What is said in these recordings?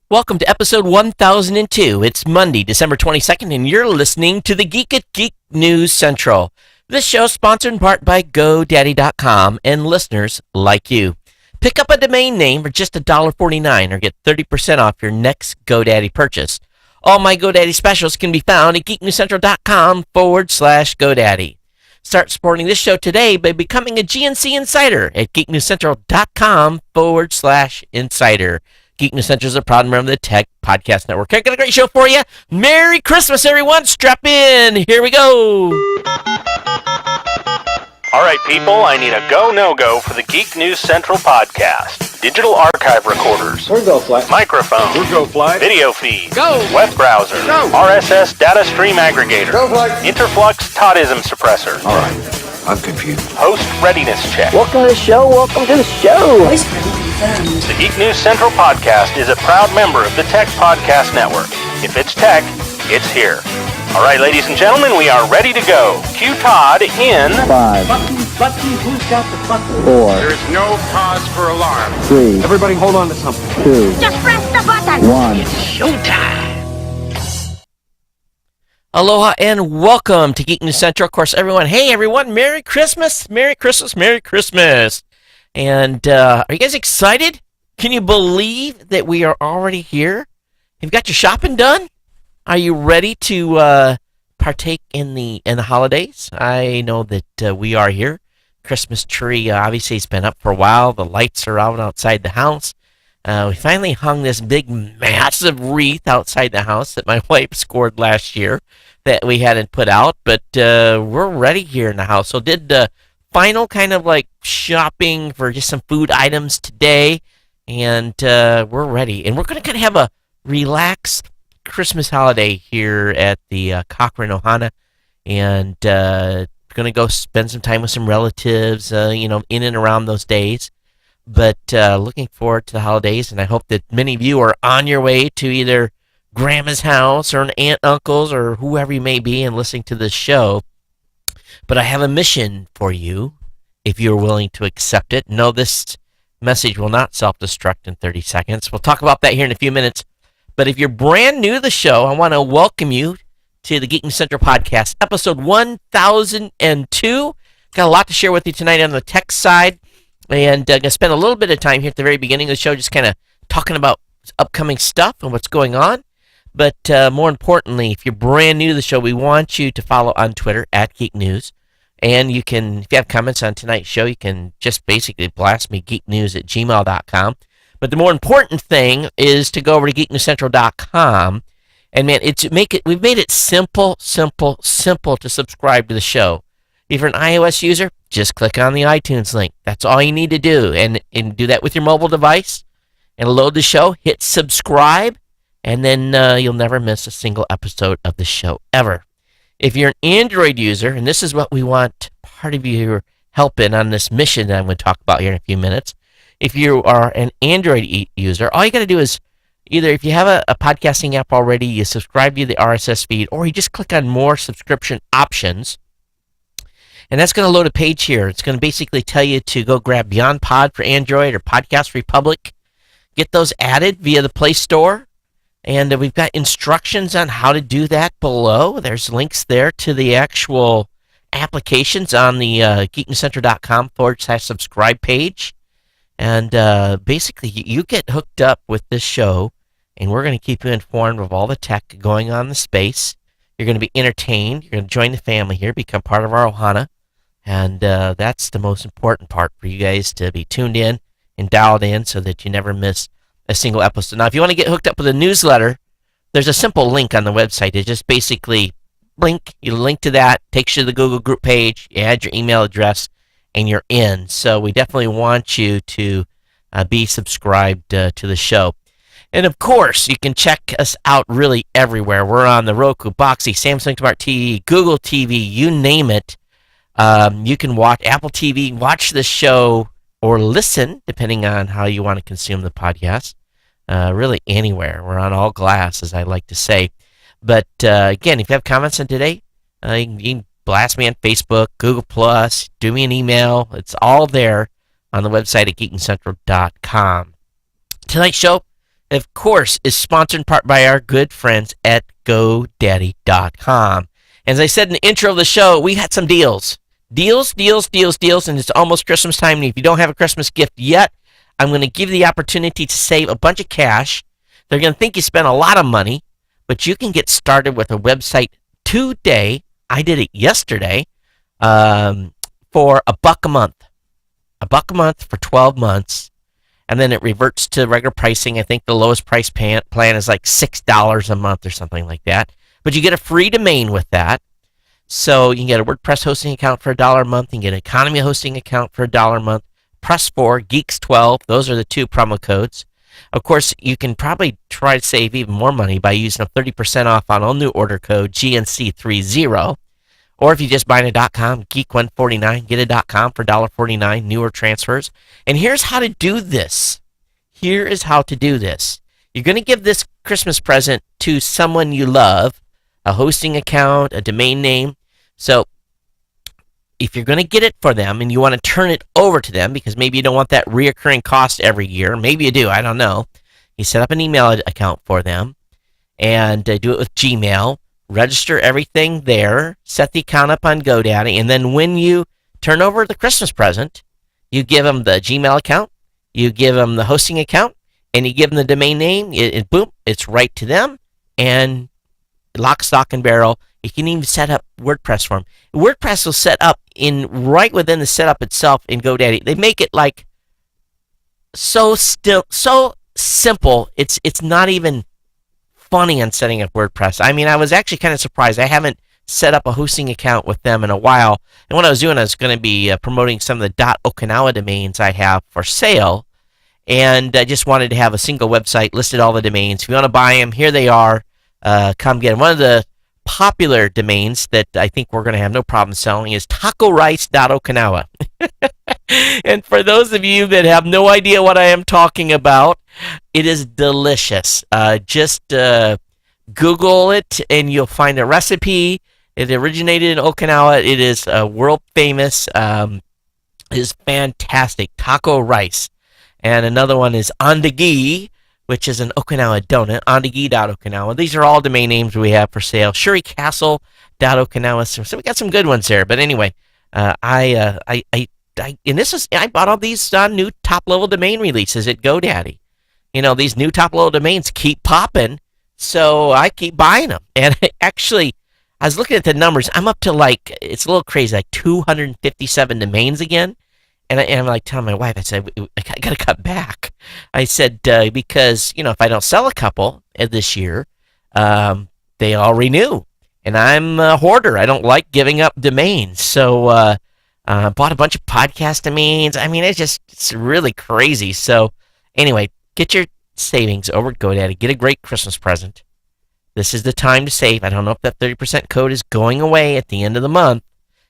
Welcome to episode 1002. It's Monday, December 22nd, and you're listening to the Geek at Geek News Central. This show is sponsored in part by GoDaddy.com and listeners like you. Pick up a domain name for just $1.49 or get 30% off your next GoDaddy purchase. All my GoDaddy specials can be found at geeknewscentral.com/GoDaddy. Start supporting this show today by becoming a GNC Insider at geeknewscentral.com/insider. Geek News Central is a proud member of the Tech Podcast Network. I got a great show for you. Merry Christmas, everyone. Strap in. Here we go. All right, people, I need a go, no-go for the Geek News Central podcast. Digital archive recorders. We're go fly. Microphone. We're go fly. Video feed. Go. Web browser. Go. RSS data stream aggregator. Go fly. Interflux Toddism suppressor. All right, I'm confused. Host readiness check. Welcome to the show. Welcome to the show. Voice print confirmed. The Geek News Central podcast is a proud member of the Tech Podcast Network. If it's tech, it's here. All right, ladies and gentlemen, we are ready to go. Cue Todd in 5, Button, who's got the button? 4, There is no cause for alarm. 3, Everybody hold on to something. 2, Just press the button. 1. Aloha and welcome to Geek News Central. Of course, everyone, hey, everyone, Merry Christmas. Merry Christmas. Merry Christmas. And are you guys excited? Can you believe that we are already here? Have you got your shopping done? Are you ready to partake in the holidays? I know that we are here. Christmas tree obviously has been up for a while. The lights are out outside the house. We finally hung this big, massive wreath outside the house that my wife scored last year that we hadn't put out. But we're ready here in the house. So did the final kind of like shopping for just some food items today. And we're ready. And we're going to kind of have a relaxed Christmas holiday here at the Cochrane Ohana, and going to go spend some time with some relatives, in and around those days. But looking forward to the holidays, and I hope that many of you are on your way to either grandma's house or an aunt, uncle's, or whoever you may be, and listening to this show. But I have a mission for you, if you're willing to accept it. No, this message will not self-destruct in 30 seconds. We'll talk about that here in a few minutes. But if you're brand new to the show, I want to welcome you to the Geek News Central podcast, episode 1002. Got a lot to share with you tonight on the tech side, and going to spend a little bit of time here at the very beginning of the show just kind of talking about upcoming stuff and what's going on. But more importantly, if you're brand new to the show, we want you to follow on Twitter at Geek News. And you can, if you have comments on tonight's show, you can just basically blast me, geeknews@gmail.com. But the more important thing is to go over to geeknewscentral.com, and man, we've made it simple to subscribe to the show. If you're an iOS user, just click on the iTunes link. That's all you need to do, and do that with your mobile device, and load the show, hit subscribe, and then you'll never miss a single episode of the show ever. If you're an Android user, and this is what we want part of your help in on this mission that I'm going to talk about here in a few minutes. If you are an Android user, all you got to do is either, if you have a podcasting app already, you subscribe to the RSS feed, or you just click on more subscription options. And that's going to load a page here. It's going to basically tell you to go grab Beyond Pod for Android or Podcast Republic. Get those added via the Play Store. And we've got instructions on how to do that below. There's links there to the actual applications on the geeknewscentral.com/subscribe page. And basically, you get hooked up with this show, and we're going to keep you informed of all the tech going on in the space. You're going to be entertained. You're going to join the family here, become part of our Ohana. And that's the most important part for you guys, to be tuned in and dialed in so that you never miss a single episode. Now, if you want to get hooked up with a newsletter, there's a simple link on the website. It's just basically you link to that, takes you to the Google group page, you add your email address, and you're in. So we definitely want you to be subscribed to the show. And of course, you can check us out really everywhere. We're on the Roku, Boxy, Samsung Smart TV, Google TV, you name it. You can watch Apple TV, watch the show, or listen, depending on how you want to consume the podcast. Really anywhere. We're on all glass, as I like to say. But again, if you have comments on today, you can blast me on Facebook, Google+, do me an email. It's all there on the website at geeknewscentral.com. Tonight's show, of course, is sponsored in part by our good friends at GoDaddy.com. As I said in the intro of the show, we had some deals. Deals, and it's almost Christmas time. And if you don't have a Christmas gift yet, I'm going to give you the opportunity to save a bunch of cash. They're going to think you spent a lot of money, but you can get started with a website today. I did it yesterday for $1 a month. $1 a month for 12 months. And then it reverts to regular pricing. I think the lowest price plan is like $6 a month or something like that. But you get a free domain with that. So you can get a WordPress hosting account for $1 a month. You can get an economy hosting account for $1 a month. Press 4, Geeks 12. Those are the two promo codes. Of course, you can probably try to save even more money by using a 30% off on all new order code GNC30. Or if you just buy a .com, Geek149, get a .com for $1.49, newer transfers. And here's how to do this. Here is how to do this. You're going to give this Christmas present to someone you love, a hosting account, a domain name. So if you're going to get it for them and you want to turn it over to them because maybe you don't want that reoccurring cost every year, maybe you do, I don't know. You set up an email account for them and do it with Gmail. Register everything there, set the account up on GoDaddy, and then when you turn over the Christmas present, you give them the Gmail account, you give them the hosting account, and you give them the domain name. Boom, it's right to them, and lock, stock, and barrel. You can even set up WordPress for them. WordPress will set up right within the setup itself in GoDaddy. They make it like so simple. It's not even funny on setting up WordPress. I mean, I was actually kind of surprised. I haven't set up a hosting account with them in a while. And what I was doing, I was going to be promoting some of the .okinawa domains I have for sale. And I just wanted to have a single website, listed all the domains. If you want to buy them, here they are. Come get them. One of the popular domains that I think we're going to have no problem selling is tacorice.okinawa. And for those of you that have no idea what I am talking about, it is delicious. Just Google it and you'll find a recipe. It originated in Okinawa. It is world famous. It is fantastic. Taco rice. And another one is Ondagi, which is an Okinawa donut. Ondagi.okinawa. These are all domain names we have for sale. Shuricastle.okinawa. So we got some good ones there. But anyway, I bought all these new top-level domain releases at GoDaddy. You know, these new top-level domains keep popping, so I keep buying them. And actually, I was looking at the numbers. I'm up to it's a little crazy, like 257 domains again. And I'm like telling my wife, I said, I got to cut back. I said, because, if I don't sell a couple this year, they all renew. And I'm a hoarder. I don't like giving up domains. So, bought a bunch of podcast domains. I mean, it's really crazy. So, anyway, get your savings over at GoDaddy. Get a great Christmas present. This is the time to save. I don't know if that 30% code is going away at the end of the month.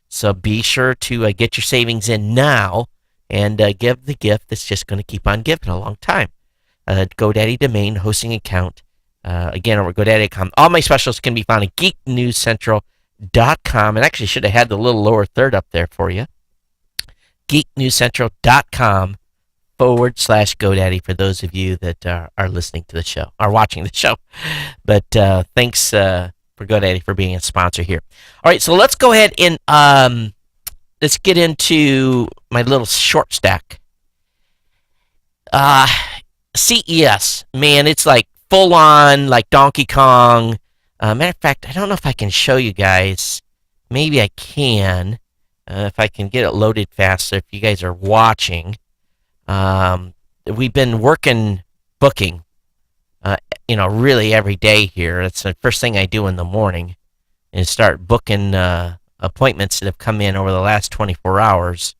So be sure to get your savings in now and give the gift that's just going to keep on giving a long time. GoDaddy domain hosting account. Again, over GoDaddy.com. All my specials can be found at geeknewscentral.com. And actually should have had the little lower third up there for you. geeknewscentral.com/GoDaddy for those of you that are listening to the show, are watching the show. But thanks for GoDaddy for being a sponsor here. All right, so let's go ahead and let's get into my little short stack. CES, man, it's like full on, like Donkey Kong. Matter of fact, I don't know if I can show you guys. Maybe I can, if I can get it loaded faster. If you guys are watching, we've been booking. Really every day here. That's the first thing I do in the morning is start booking appointments that have come in over the last 24 hours.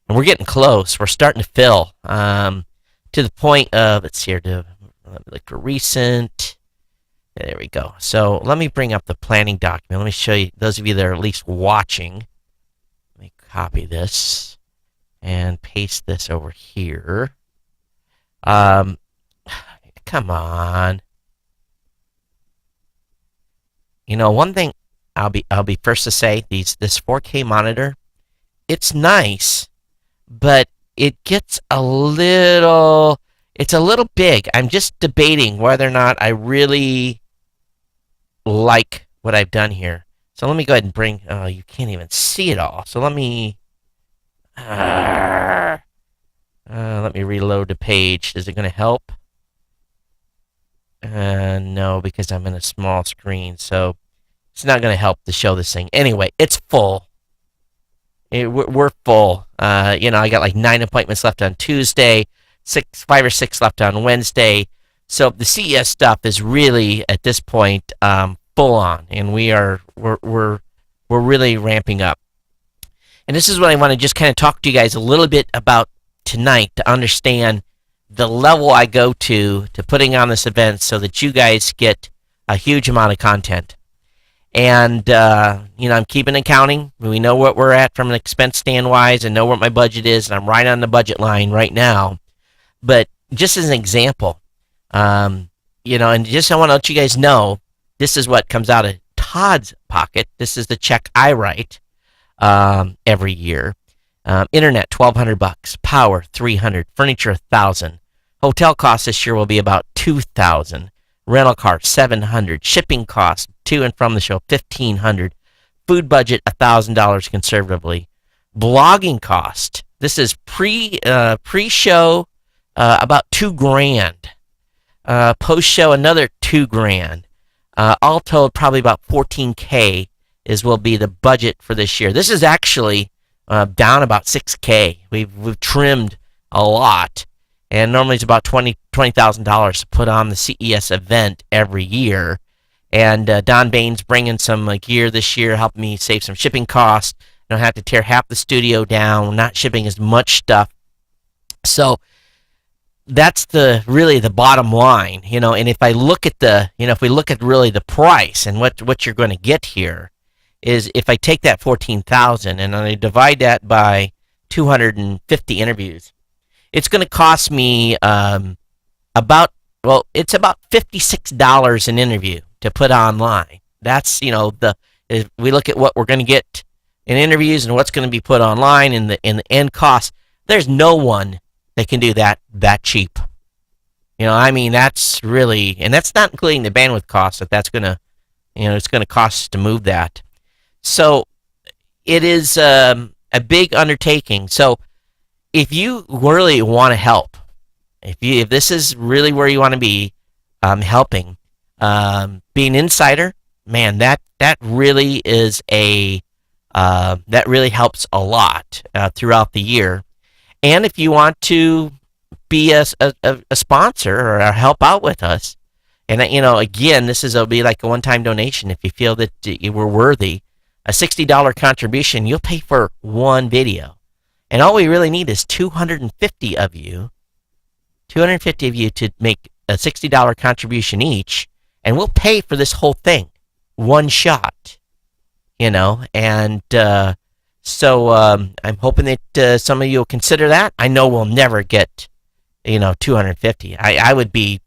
And we're getting close. We're starting to fill to the point of, let's see here, let me look for recent. There we go. So let me bring up the planning document. Let me show you, those of you that are at least watching. Let me copy this and paste this over here. Come on. One thing I'll be first to say, this 4K monitor, it's nice, but it gets a little it's a little big. I'm just debating whether or not I really like what I've done here. So let me go ahead and bring. Oh, you can't even see it all. So let me reload the page. Is it going to help? No, because I'm in a small screen. So it's not going to help to show this thing. Anyway, it's full. We're full. I got like 9 appointments left on Tuesday, 5 or 6 left on Wednesday. So the CES stuff is really at this point full on, and we're really ramping up. And this is what I want to just kind of talk to you guys a little bit about tonight to understand the level I go to putting on this event so that you guys get a huge amount of content. And, I'm keeping accounting. We know what we're at from an expense stand-wise and know what my budget is, and I'm right on the budget line right now. But just as an example, and just I want to let you guys know, this is what comes out of Todd's pocket. This is the check I write every year. Internet, $1,200. Power, $300. Furniture, $1,000. Hotel costs this year will be about $2,000. Rental car, $700. Shipping costs to and from the show, $1,500. Food budget, $1,000 conservatively. Blogging cost. This is pre-show, about $2,000. Post-show, another $2,000. All told, probably about $14K will be the budget for this year. This is actually down about $6K. We've trimmed a lot, and normally it's about $20,000 to put on the CES event every year. And Don Bain's bringing some gear this year, helping me save some shipping costs. I don't have to tear half the studio down. We're not shipping as much stuff. So that's really the bottom line, And if I look at if we look at really the price and what you're going to get here, is if I take that 14,000 and I divide that by 250 interviews, it's going to cost me it's about $56 an interview to put online. That's if we look at what we're going to get in interviews and what's going to be put online in the end cost. There's no one that can do that cheap. That's really, and that's not including the bandwidth cost that's going to, it's going to cost to move that. So it is a big undertaking. So if you really want to help, if this is really where you want to be helping, be an insider, man, that really is that really helps a lot throughout the year. And if you want to be a sponsor or help out with us, and again, will be like a one-time donation if you feel that you were worthy. A $60 contribution, you'll pay for one video. And all we really need is 250 of you to make a $60 contribution each, and we'll pay for this whole thing, one shot, and so I'm hoping that some of you will consider that. I know we'll never get, 250. I'd be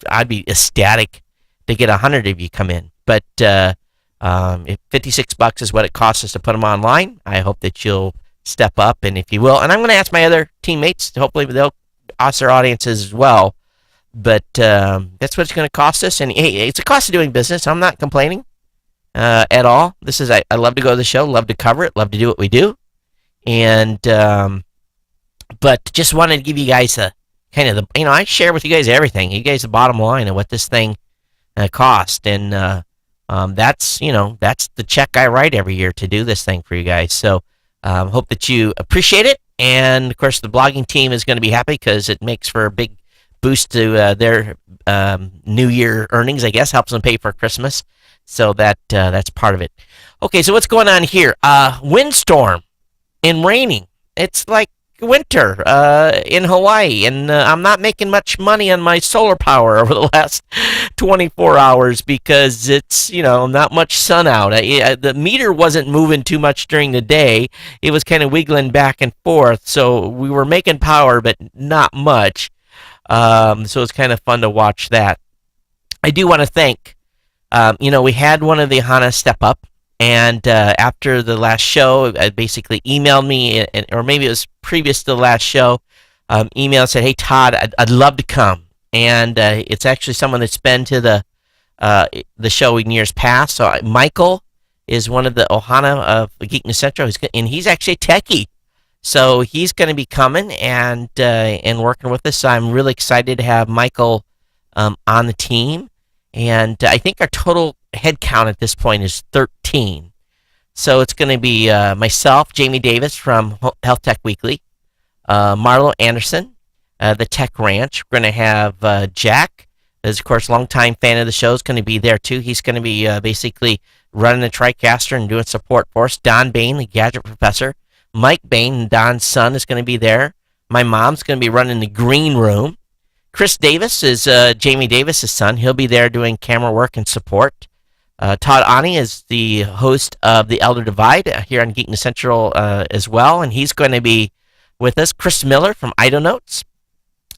ecstatic to get 100 of you come in, but if $56 is what it costs us to put them online, I hope that you'll step up, and if you will, and I'm going to ask my other teammates, hopefully they'll ask their audiences as well, but that's what it's going to cost us, and hey, it's a cost of doing business. I'm not complaining at all. I love to go to the show, love to cover it, love to do what we do, and but just wanted to give you guys a kind of I share with you guys everything. You guys the bottom line of what this thing cost, and that's the check I write every year to do this thing for you guys. So hope that you appreciate it, and of course the blogging team is going to be happy because it makes for a big boost to their New Year earnings. I guess helps them pay for Christmas, so that's part of it. Okay, so what's going on here? Windstorm and raining. It's like winter in Hawaii, and I'm not making much money on my solar power over the last 24 hours because it's not much sun out. The meter wasn't moving too much during the day. It was kind of wiggling back and forth, so we were making power but not much. So it's kind of fun to watch that. I do want to thank we had one of the HANA step up, and after the last show, basically emailed me, or maybe it was previous to the last show, emailed and said, "Hey Todd, I'd love to come. and it's actually someone that's been to the show in years past. So Michael is one of the Ohana of Geek News Central, and he's actually a techie. So he's going to be coming and working with us. So I'm really excited to have Michael on the team. And I think our total head count at this point is 13. So it's going to be myself, Jamie Davis from Health Tech Weekly, Marlo Anderson, the Tech Ranch. We're going to have Jack, who's of course longtime fan of the show, is going to be there too. He's going to be basically running the TriCaster and doing support for us. Don Bain, the Gadget Professor. Mike Bain, Don's son, is going to be there. My mom's going to be running the green room. Chris Davis is Jamie Davis' son. He'll be there doing camera work and support. Todd Ani is the host of The Elder Divide here on Geek News Central as well, and he's going to be with us. Chris Miller from Notes,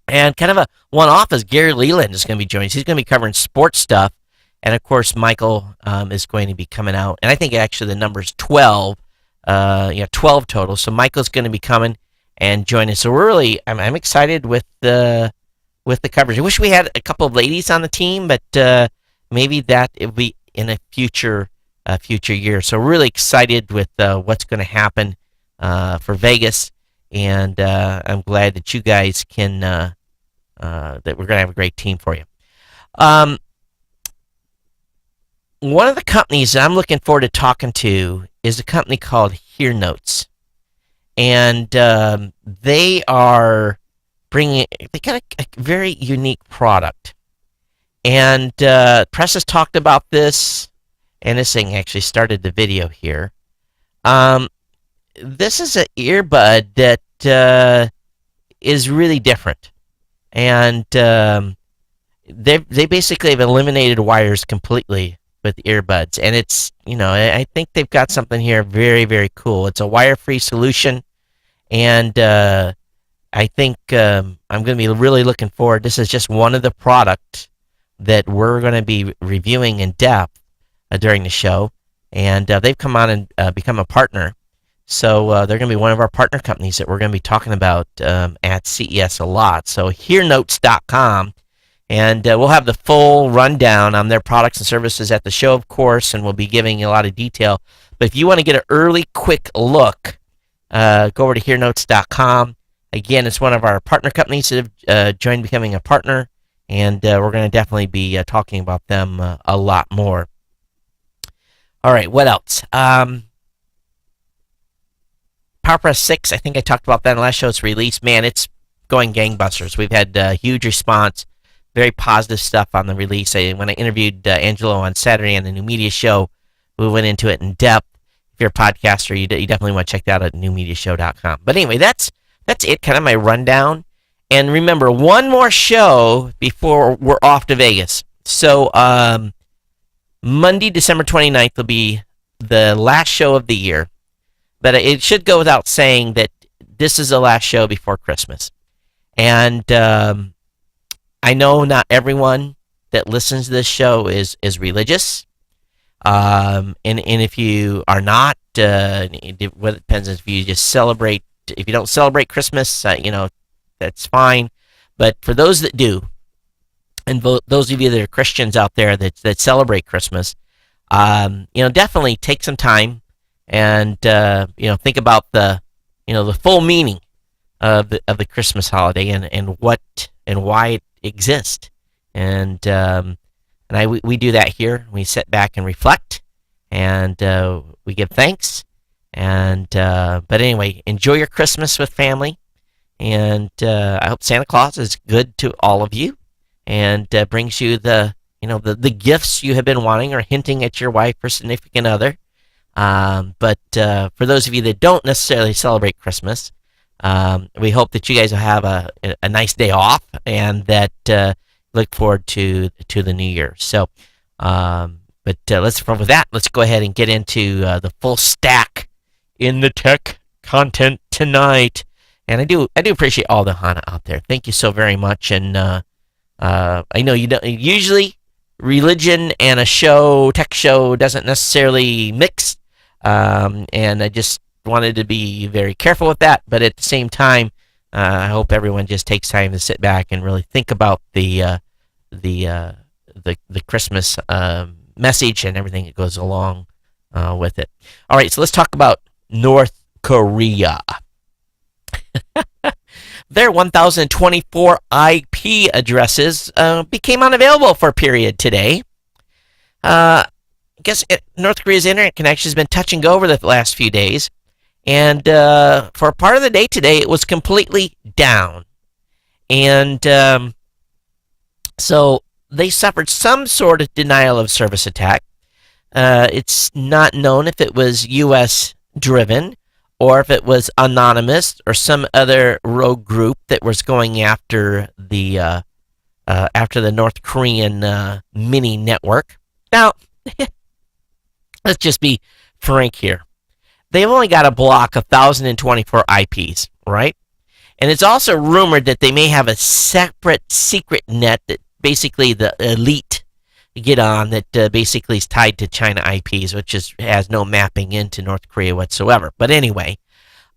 and kind of a one-off is Gary Leland is going to be joining us. He's going to be covering sports stuff, and of course Michael is going to be coming out, and I think actually the number's 12. 12 total. So Michael's going to be coming and joining us. So we're really, I'm excited with the coverage. I wish we had a couple of ladies on the team, but maybe that will be in a future year. So we're really excited with what's going to happen for Vegas, and I'm glad that you guys can that we're going to have a great team for you. One of the companies that I'm looking forward to talking to is a company called Hear Notes, and they got a very unique product, and press has talked about this, and this thing actually started the video here. This is an earbud that is really different, and they basically have eliminated wires completely with earbuds, and it's, I think they've got something here very, very cool. It's a wire-free solution, and I think I'm going to be really looking forward. This is just one of the products that we're going to be reviewing in depth during the show, and they've come on and become a partner. So they're going to be one of our partner companies that we're going to be talking about at CES a lot. So hearnotes.com. And we'll have the full rundown on their products and services at the show, of course, and we'll be giving you a lot of detail. But if you want to get an early, quick look, go over to hearnotes.com. Again, it's one of our partner companies that have joined becoming a partner, and we're going to definitely be talking about them a lot more. All right, what else? PowerPress 6, I think I talked about that in the last show's release. Man, it's going gangbusters. We've had huge response. Very positive stuff on the release. When I interviewed Angelo on Saturday on the New Media Show, we went into it in depth. If you're a podcaster, you definitely want to check that out at newmediashow.com. But anyway, that's it, kind of my rundown. And remember, one more show before we're off to Vegas. So Monday, December 29th will be the last show of the year. But it should go without saying that this is the last show before Christmas. And I know not everyone that listens to this show is religious, and if you are not, it depends if you just celebrate. If you don't celebrate Christmas, that's fine. But for those that do, and those of you that are Christians out there that celebrate Christmas, definitely take some time and think about the full meaning of the Christmas holiday and what and why it exists. And we do that here. We sit back and reflect, and we give thanks. And but anyway, enjoy your Christmas with family, and I hope Santa Claus is good to all of you and brings you the gifts you have been wanting or hinting at your wife or significant other. But for those of you that don't necessarily celebrate Christmas, we hope that you guys will have a nice day off, and that look forward to the new year. So, but with that, let's go ahead and get into the full stack in the tech content tonight. And I do appreciate all the HANA out there. Thank you so very much. And I know you don't usually religion and a tech show doesn't necessarily mix. And I just wanted to be very careful with that, but at the same time, I hope everyone just takes time to sit back and really think about the Christmas message and everything that goes along with it. All right, so let's talk about North Korea. Their 1,024 IP addresses became unavailable for a period today. I guess North Korea's internet connection has been touch and go over the last few days. And for part of the day today, it was completely down. And so they suffered some sort of denial of service attack. It's not known if it was U.S. driven or if it was anonymous or some other rogue group that was going after the North Korean mini network. Now, let's just be frank here. They've only got to block 1,024 IPs, right? And it's also rumored that they may have a separate secret net that basically the elite get on that basically is tied to China IPs, which has no mapping into North Korea whatsoever. But anyway,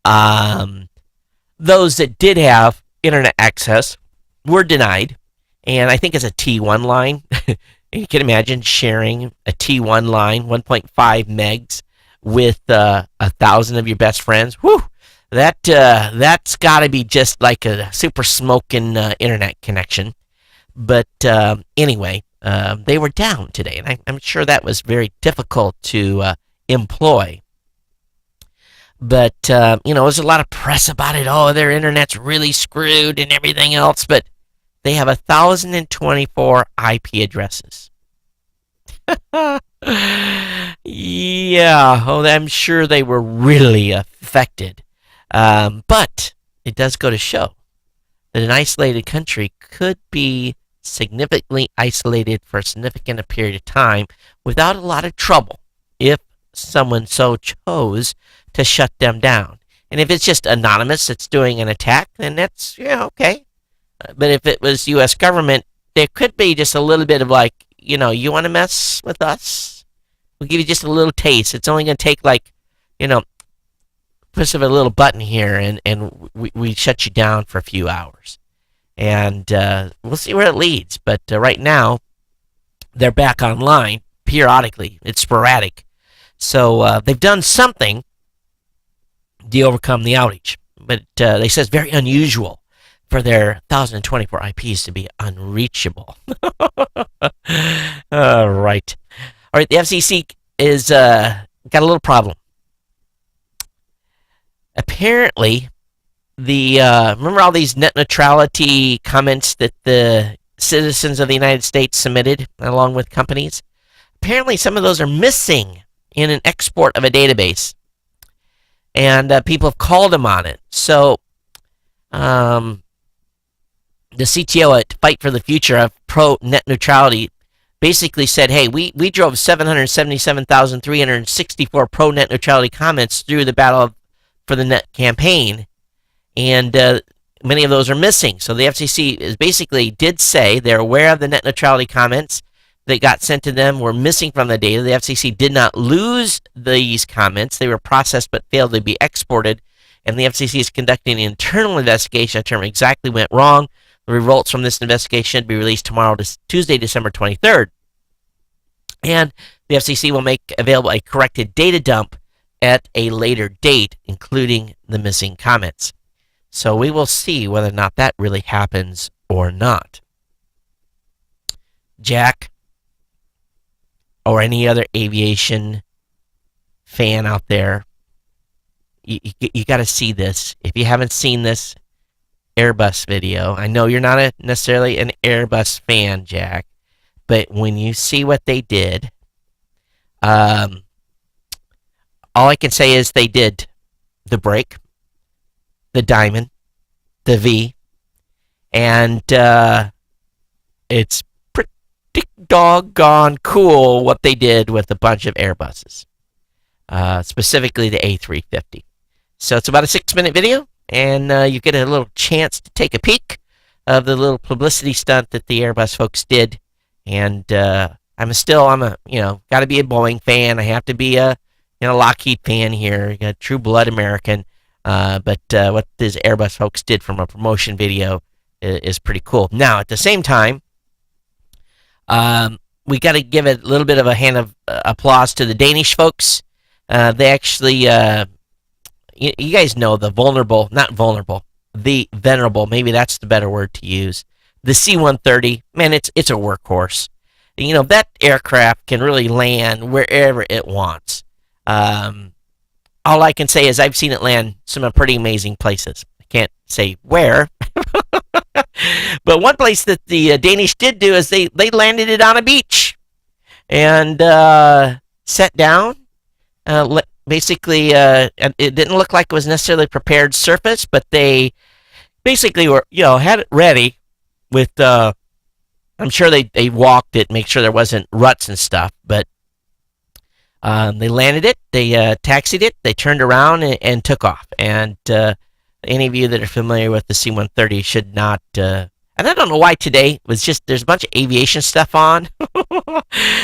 those that did have internet access were denied, and I think it's a T1 line. You can imagine sharing a T1 line, 1.5 megs, with 1,000 of your best friends. Whew! That's got to be just like a super smoking internet connection. But anyway, they were down today, and I'm sure that was very difficult to employ. But there's a lot of press about it. Oh, their internet's really screwed and everything else. But they have 1,024 IP addresses. Yeah, I'm sure they were really affected. But it does go to show that an isolated country could be significantly isolated for a significant period of time without a lot of trouble if someone so chose to shut them down. And if it's just anonymous that's doing an attack, then that's, okay. But if it was U.S. government, there could be just a little bit of like, you want to mess with us? We'll give you just a little taste. It's only going to take push of a little button here, and we shut you down for a few hours. And we'll see where it leads. But right now, they're back online periodically. It's sporadic. So they've done something to overcome the outage. But they say it's very unusual for their 1,024 IPs to be unreachable. All right. All right, the FCC is got a little problem. Apparently, remember all these net neutrality comments that the citizens of the United States submitted along with companies? Apparently, some of those are missing in an export of a database, and people have called them on it. So, the CTO at Fight for the Future of Pro Net Neutrality basically said, hey, we drove 777,364 pro net neutrality comments through the battle for the net campaign, and many of those are missing. So the FCC basically did say they're aware of the net neutrality comments that got sent to them were missing from the data. The FCC did not lose these comments. They were processed but failed to be exported, and the FCC is conducting an internal investigation to determine exactly what went wrong. The results from this investigation should be released tomorrow, Tuesday, December 23rd. And the FCC will make available a corrected data dump at a later date, including the missing comments. So we will see whether or not that really happens or not. Jack, or any other aviation fan out there, you got to see this. If you haven't seen this Airbus video, I know you're not necessarily an Airbus fan, Jack, but when you see what they did, all I can say is they did the break, the diamond, the V, and it's pretty doggone cool what they did with a bunch of Airbuses, specifically the A350. So it's about a 6-minute video, and you get a little chance to take a peek of the little publicity stunt that the Airbus folks did. And I'm a got to be a Boeing fan. I have to be a Lockheed fan here, a true blood American. But what these Airbus folks did from a promotion video is pretty cool. Now, at the same time, we got to give a little bit of a hand of applause to the Danish folks. They actually, you guys know the venerable, maybe that's the better word to use. The C-130, man, it's a workhorse. You know, that aircraft can really land wherever it wants. All I can say is I've seen it land some pretty amazing places. I can't say where. But one place that the Danish did do is they landed it on a beach and sat down. Basically, it didn't look like it was necessarily prepared surface, but they basically were, had it ready with, I'm sure they walked it, make sure there wasn't ruts and stuff, but they landed it, they taxied it, they turned around and took off. And any of you that are familiar with the C-130 should not, and I don't know why today was just, there's a bunch of aviation stuff on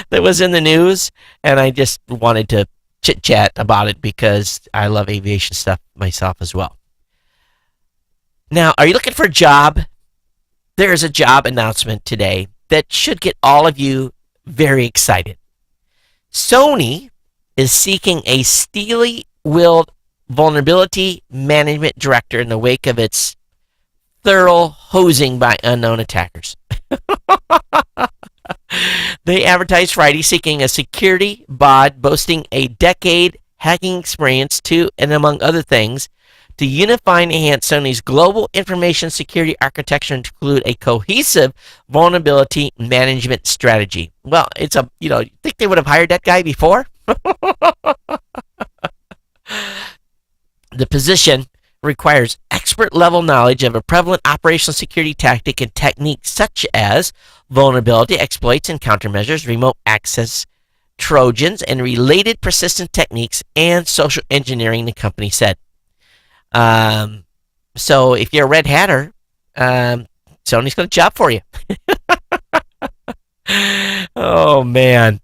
that was in the news, and I just wanted to chit-chat about it because I love aviation stuff myself as well. Now, are you looking for a job? There is a job announcement today that should get all of you very excited. Sony is seeking a steely-willed vulnerability management director in the wake of its thorough hosing by unknown attackers. They advertised Friday seeking a security bod boasting a decade hacking experience to, and among other things, to unify and enhance Sony's global information security architecture and to include a cohesive vulnerability management strategy. Well, it's a, you think they would have hired that guy before? The position requires expert-level knowledge of a prevalent operational security tactic and techniques such as vulnerability exploits and countermeasures, remote access Trojans, and related persistent techniques, and social engineering, the company said. So if you're a red hatter, Sony's got a job for you. Oh, man.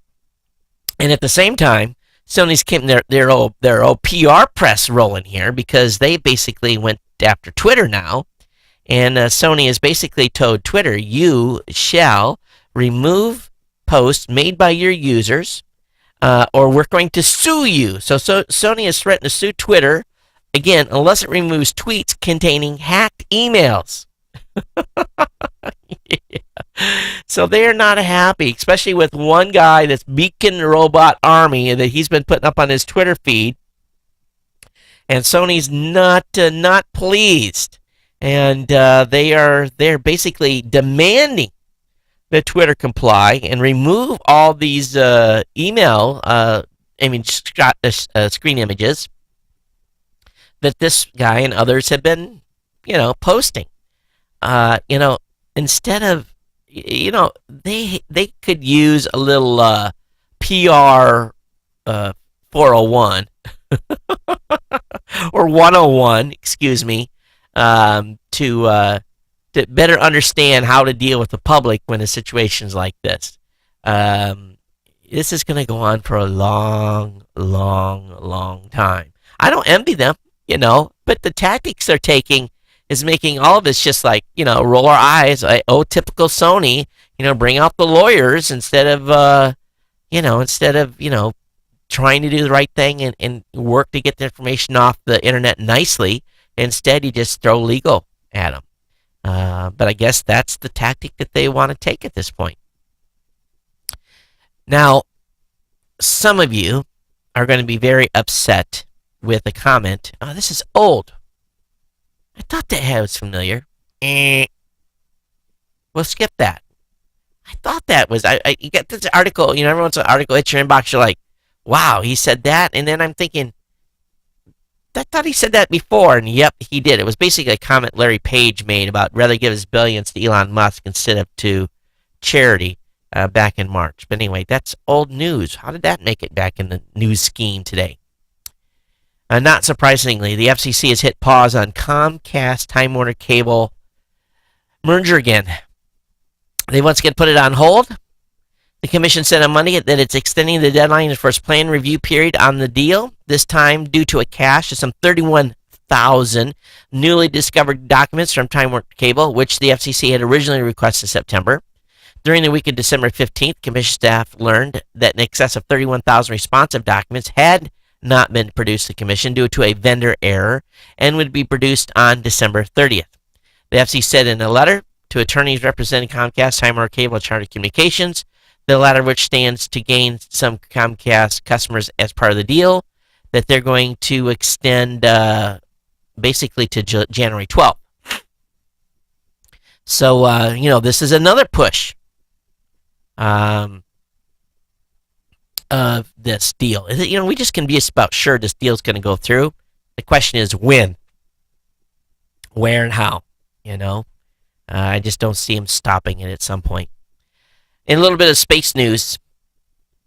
And at the same time, Sony's keeping their old PR press rolling here because they basically went after Twitter now, and Sony has basically told Twitter, you shall remove posts made by your users, or we're going to sue you. So Sony has threatened to sue Twitter again unless it removes tweets containing hacked emails. Yeah. So they're not happy, especially with one guy that's Beacon Robot Army that he's been putting up on his Twitter feed, and Sony's not pleased, and they're basically demanding that Twitter comply and remove all these email, screen images that this guy and others have been, posting. Instead of, they could use a little PR 401 or 101, excuse me, to better understand how to deal with the public when in situations like this. This is going to go on for a long, long, long time. I don't envy them, but the tactics they're taking is making all of us just like, roll our eyes. Typical Sony, bring out the lawyers instead of, trying to do the right thing and work to get the information off the internet nicely. Instead, you just throw legal at them. But I guess that's the tactic that they want to take at this point. Now, some of you are going to be very upset with a comment. Oh, this is old. I thought that was familiar. We'll skip that. I thought that was, you get this article, everyone's an article hits your inbox, you're like, wow, he said that, and then I'm thinking, I thought he said that before, and yep, he did. It was basically a comment Larry Page made about rather give his billions to Elon Musk instead of to charity back in March. But anyway, that's old news. How did that make it back in the news scheme today? Not surprisingly, the FCC has hit pause on Comcast Time Warner Cable merger again. They once again put it on hold. The commission said on Monday that it's extending the deadline for its planned review period on the deal, this time due to a cache of some $31 31,000 newly discovered documents from Time Warner Cable, which the FCC had originally requested in September. During the week of December 15th, Commission staff learned that in excess of 31,000 responsive documents had not been produced to the Commission due to a vendor error and would be produced on December 30th. The FCC said in a letter to attorneys representing Comcast, Time Warner Cable, and Charter Communications, the latter of which stands to gain some Comcast customers as part of the deal, that they're going to extend basically to January 12th. So, this is another push of this deal. We just can be about sure this deal's going to go through. The question is when, where, and how. I just don't see him stopping it at some point. In a little bit of space news,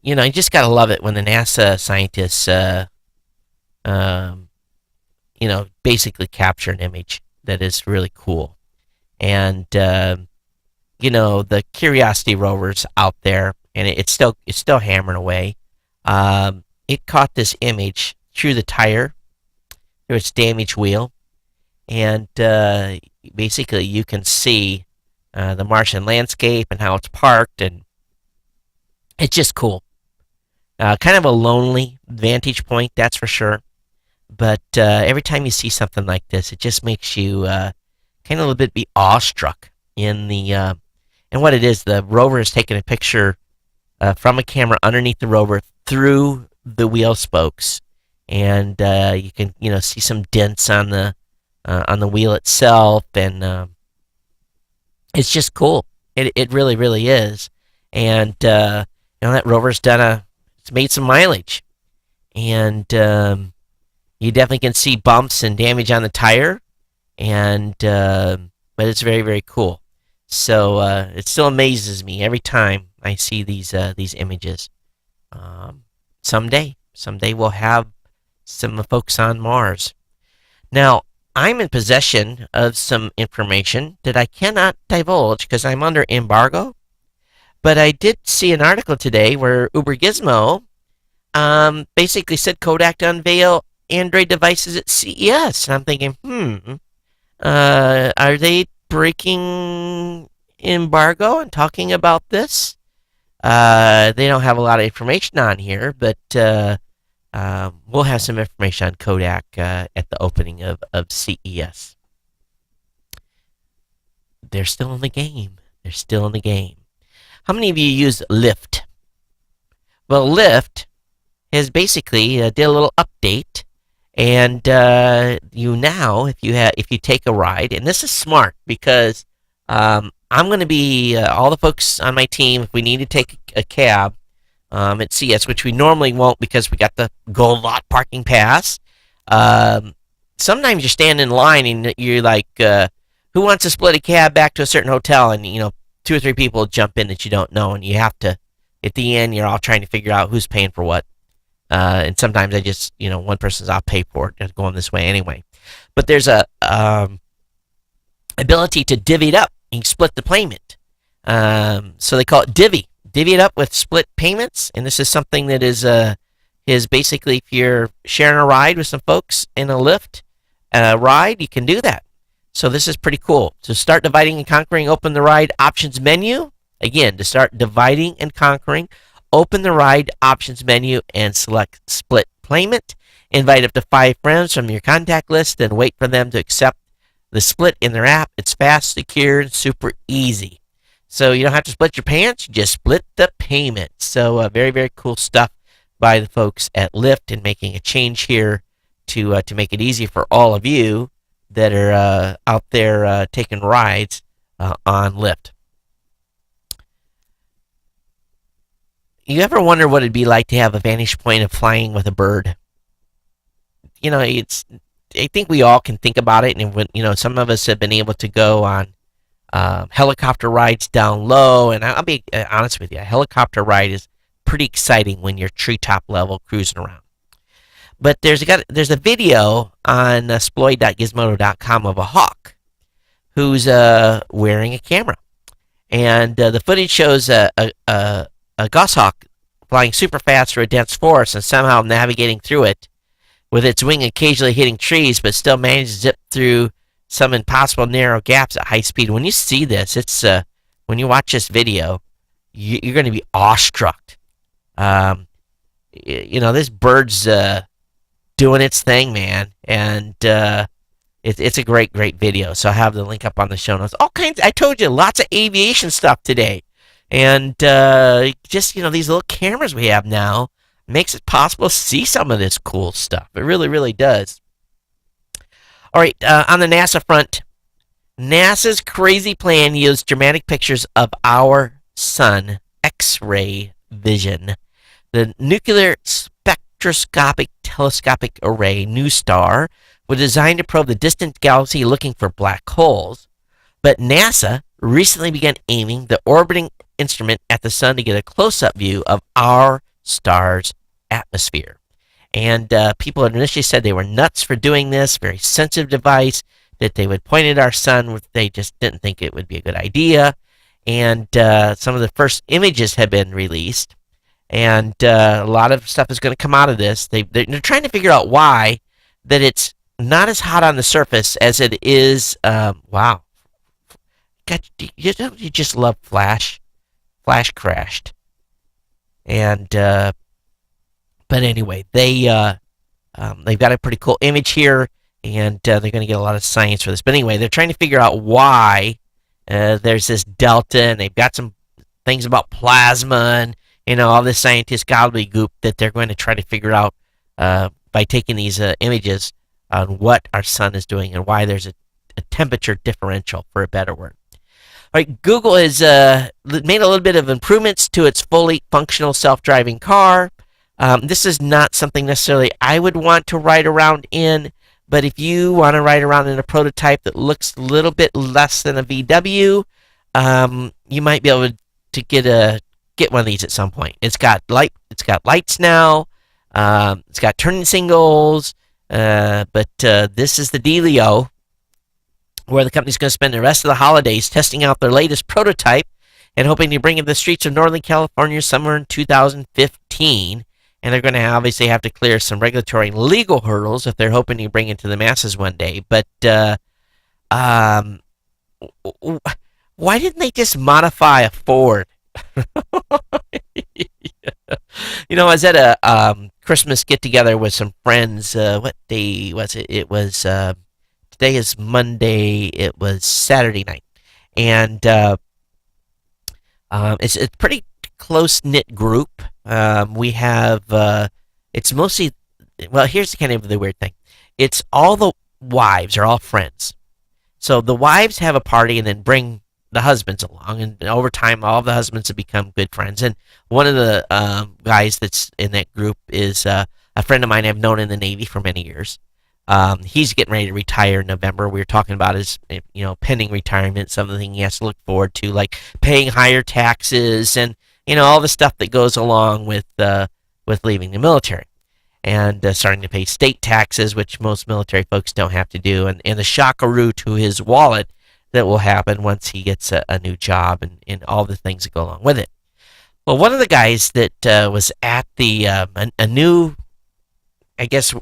you just gotta love it when the NASA scientists, basically capture an image that is really cool. And the Curiosity rover's out there, and it's still hammering away. It caught this image through the tire, through its damaged wheel, and basically you can see the Martian landscape and how it's parked, and it's just cool. Kind of a lonely vantage point, that's for sure. But every time you see something like this, it just makes you kind of a little bit be awestruck in the and what it is. The rover is taking a picture from a camera underneath the rover through the wheel spokes, and you can see some dents on the wheel itself, and it's just cool. It really, really is. And that rover's it's made some mileage, and you definitely can see bumps and damage on the tire, and but it's very, very cool. So it still amazes me every time I see these images. Someday we'll have some folks on Mars. Now, I'm in possession of some information that I cannot divulge because I'm under embargo. But I did see an article today where Uber Gizmo basically said Kodak to unveil Android devices at CES. And I'm thinking, are they breaking embargo and talking about this? They don't have a lot of information on here, but we'll have some information on Kodak at the opening of CES. They're still in the game. They're still in the game. How many of you use Lyft? Well, Lyft has basically did a little update, and if you take a ride, and this is smart because I'm going to be all the folks on my team. If we need to take a cab at CS, which we normally won't because we got the gold lot parking pass. Sometimes you're standing in line and you're like, who wants to split a cab back to a certain hotel? And 2 or 3 people jump in that you don't know, and you have to. At the end, you're all trying to figure out who's paying for what. And sometimes I just, one person's I'll pay for it. It's going this way anyway. But there's a ability to divvy it up. You can split the payment. So they call it divvy. Divvy it up with split payments. And this is something that is basically if you're sharing a ride with some folks in a Lyft ride, you can do that. So this is pretty cool. So start dividing and conquering, open the ride options menu. Again, to start dividing and conquering, open the ride options menu and select split payment. Invite up to 5 friends from your contact list and wait for them to accept the split in their app. It's fast, secure, and super easy. So you don't have to split your pants, you just split the payment. So very, very cool stuff by the folks at Lyft and making a change here to make it easy for all of you that are out there taking rides on Lyft. You ever wonder what it'd be like to have a vantage point of flying with a bird? I think we all can think about it, and when some of us have been able to go on helicopter rides down low, and I'll be honest with you, a helicopter ride is pretty exciting when you're treetop level cruising around. But there's a video on exploit.gizmodo.com of a hawk who's wearing a camera, and the footage shows a goshawk flying super fast through a dense forest and somehow navigating through it with its wing occasionally hitting trees, but still manages to zip through some impossible narrow gaps at high speed. When you see this, it's when you watch this video, you're going to be awestruck. This bird's doing its thing, man, and it's a great video. So I have the link up on the show notes. All kinds. I told you, lots of aviation stuff today, and just these little cameras we have now makes it possible to see some of this cool stuff. It really, really does. All right, on the NASA front, NASA's crazy plan yields dramatic pictures of our sun, X-ray vision. The Nuclear Spectroscopic Telescopic Array, NuSTAR, was designed to probe the distant galaxy looking for black holes, but NASA recently began aiming the orbiting instrument at the sun to get a close-up view of our star's atmosphere. And people had initially said they were nuts for doing this, very sensitive device, that they would point at our sun. They just didn't think it would be a good idea. And some of the first images have been released. And a lot of stuff is going to come out of this. They're trying to figure out why that it's not as hot on the surface as it is. Wow. God, you just love Flash? Flash crashed. And but anyway, they've got a pretty cool image here, and they're going to get a lot of science for this. But anyway, they're trying to figure out why there's this delta, and they've got some things about plasma and all this scientist gobbledygook that they're going to try to figure out by taking these images on what our sun is doing and why there's a temperature differential, for a better word. All right, Google has made a little bit of improvements to its fully functional self-driving car. This is not something necessarily I would want to ride around in, but if you want to ride around in a prototype that looks a little bit less than a VW, you might be able to get one of these at some point. It's got lights now. It's got turning signals, but this is the dealio where the company's going to spend the rest of the holidays testing out their latest prototype and hoping to bring it to the streets of Northern California somewhere in 2015. And they're going to obviously have to clear some regulatory and legal hurdles if they're hoping to bring it to the masses one day. But why didn't they just modify a Ford? I was at a Christmas get-together with some friends. What day was it? It was, today is Monday. It was Saturday night. And it's a pretty close-knit group. We have, it's mostly, well, here's kind of the weird thing. It's all the wives are all friends. So the wives have a party and then bring the husbands along, and over time, all the husbands have become good friends. And one of the guys that's in that group is a friend of mine I've known in the Navy for many years. He's getting ready to retire in November. We were talking about his, pending retirement, something he has to look forward to, like paying higher taxes and all the stuff that goes along with leaving the military, and starting to pay state taxes, which most military folks don't have to do, and the shockaroo to his wallet that will happen once he gets a new job and all the things that go along with it. Well, one of the guys that was at the a new, I guess,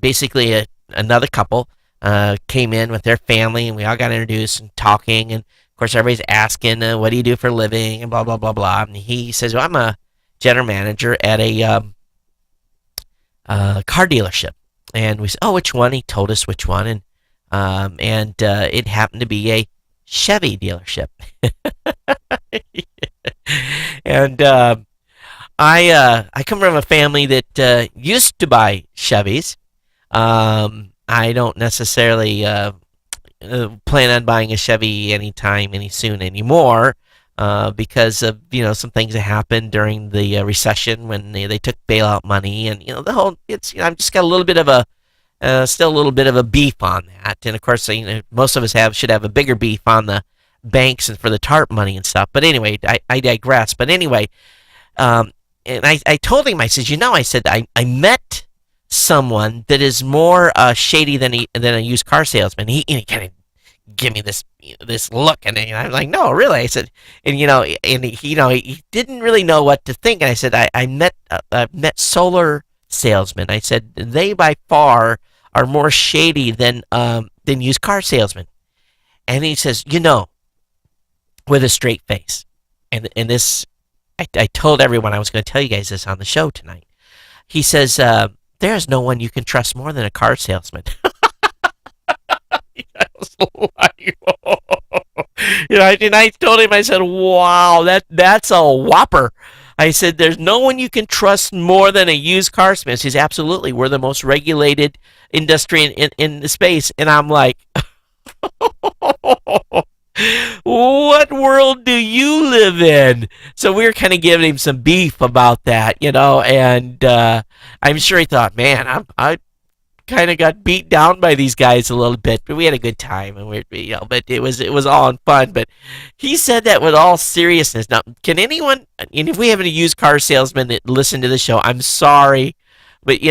basically another couple came in with their family, and we all got introduced and talking, and of course everybody's asking, what do you do for a living, and blah blah blah blah. And he says, well, I'm a general manager at a car dealership. And we said, oh, which one? He told us which one, and it happened to be a Chevy dealership. And I come from a family that used to buy Chevys. I don't necessarily plan on buying a Chevy any soon anymore, because of some things that happened during the recession when they took bailout money, and the whole I've just got a little bit of a still a little bit of a beef on that. And of course, most of us should have a bigger beef on the banks and for the TARP money and stuff. But anyway, I digress. But anyway, and I told him, I said, I said, I met someone that is more shady than a used car salesman. He kind of give me this look, and I'm like, no, really. I said, and he didn't really know what to think. And I said, I met solar salesmen. I said they by far are more shady than used car salesmen. And he says, with a straight face, and this, I told everyone I was going to tell you guys this on the show tonight. He says, there's no one you can trust more than a car salesman. I was like, and I told him, I said, wow, that's a whopper. I said, there's no one you can trust more than a used car salesman. He says, absolutely, we're the most regulated industry in the space. And I'm like, what world do you live in? So we were kind of giving him some beef about that, and I'm sure he thought, man, I kind of got beat down by these guys a little bit, but we had a good time, and but it was all in fun. But he said that with all seriousness. Now, can anyone, and if we have any used car salesmen that listen to the show, I'm sorry, but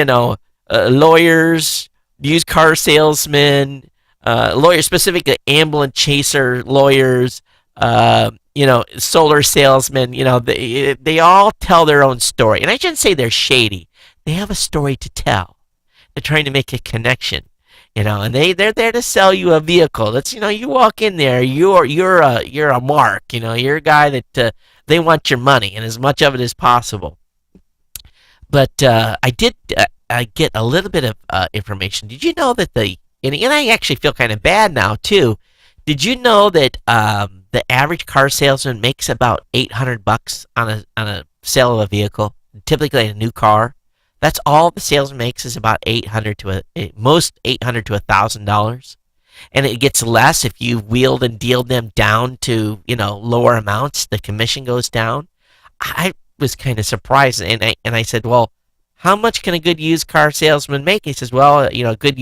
lawyers, used car salesmen, lawyers, specifically ambulance chaser lawyers, solar salesmen, they all tell their own story. And I shouldn't say they're shady. They have a story to tell. They're trying to make a connection, and they're there to sell you a vehicle. That's, you walk in there, you're a mark, you're a guy that they want your money and as much of it as possible. But I did get a little bit of information. Did you know that and I actually feel kind of bad now too. Did you know that the average car salesman makes about $800 on a sale of a vehicle, typically a new car? That's all the salesman makes, is about $800 to $1,000, and it gets less if you wheeled and dealed them down to lower amounts. The commission goes down. I was kind of surprised, and I said, well, how much can a good used car salesman make? He says, well, a good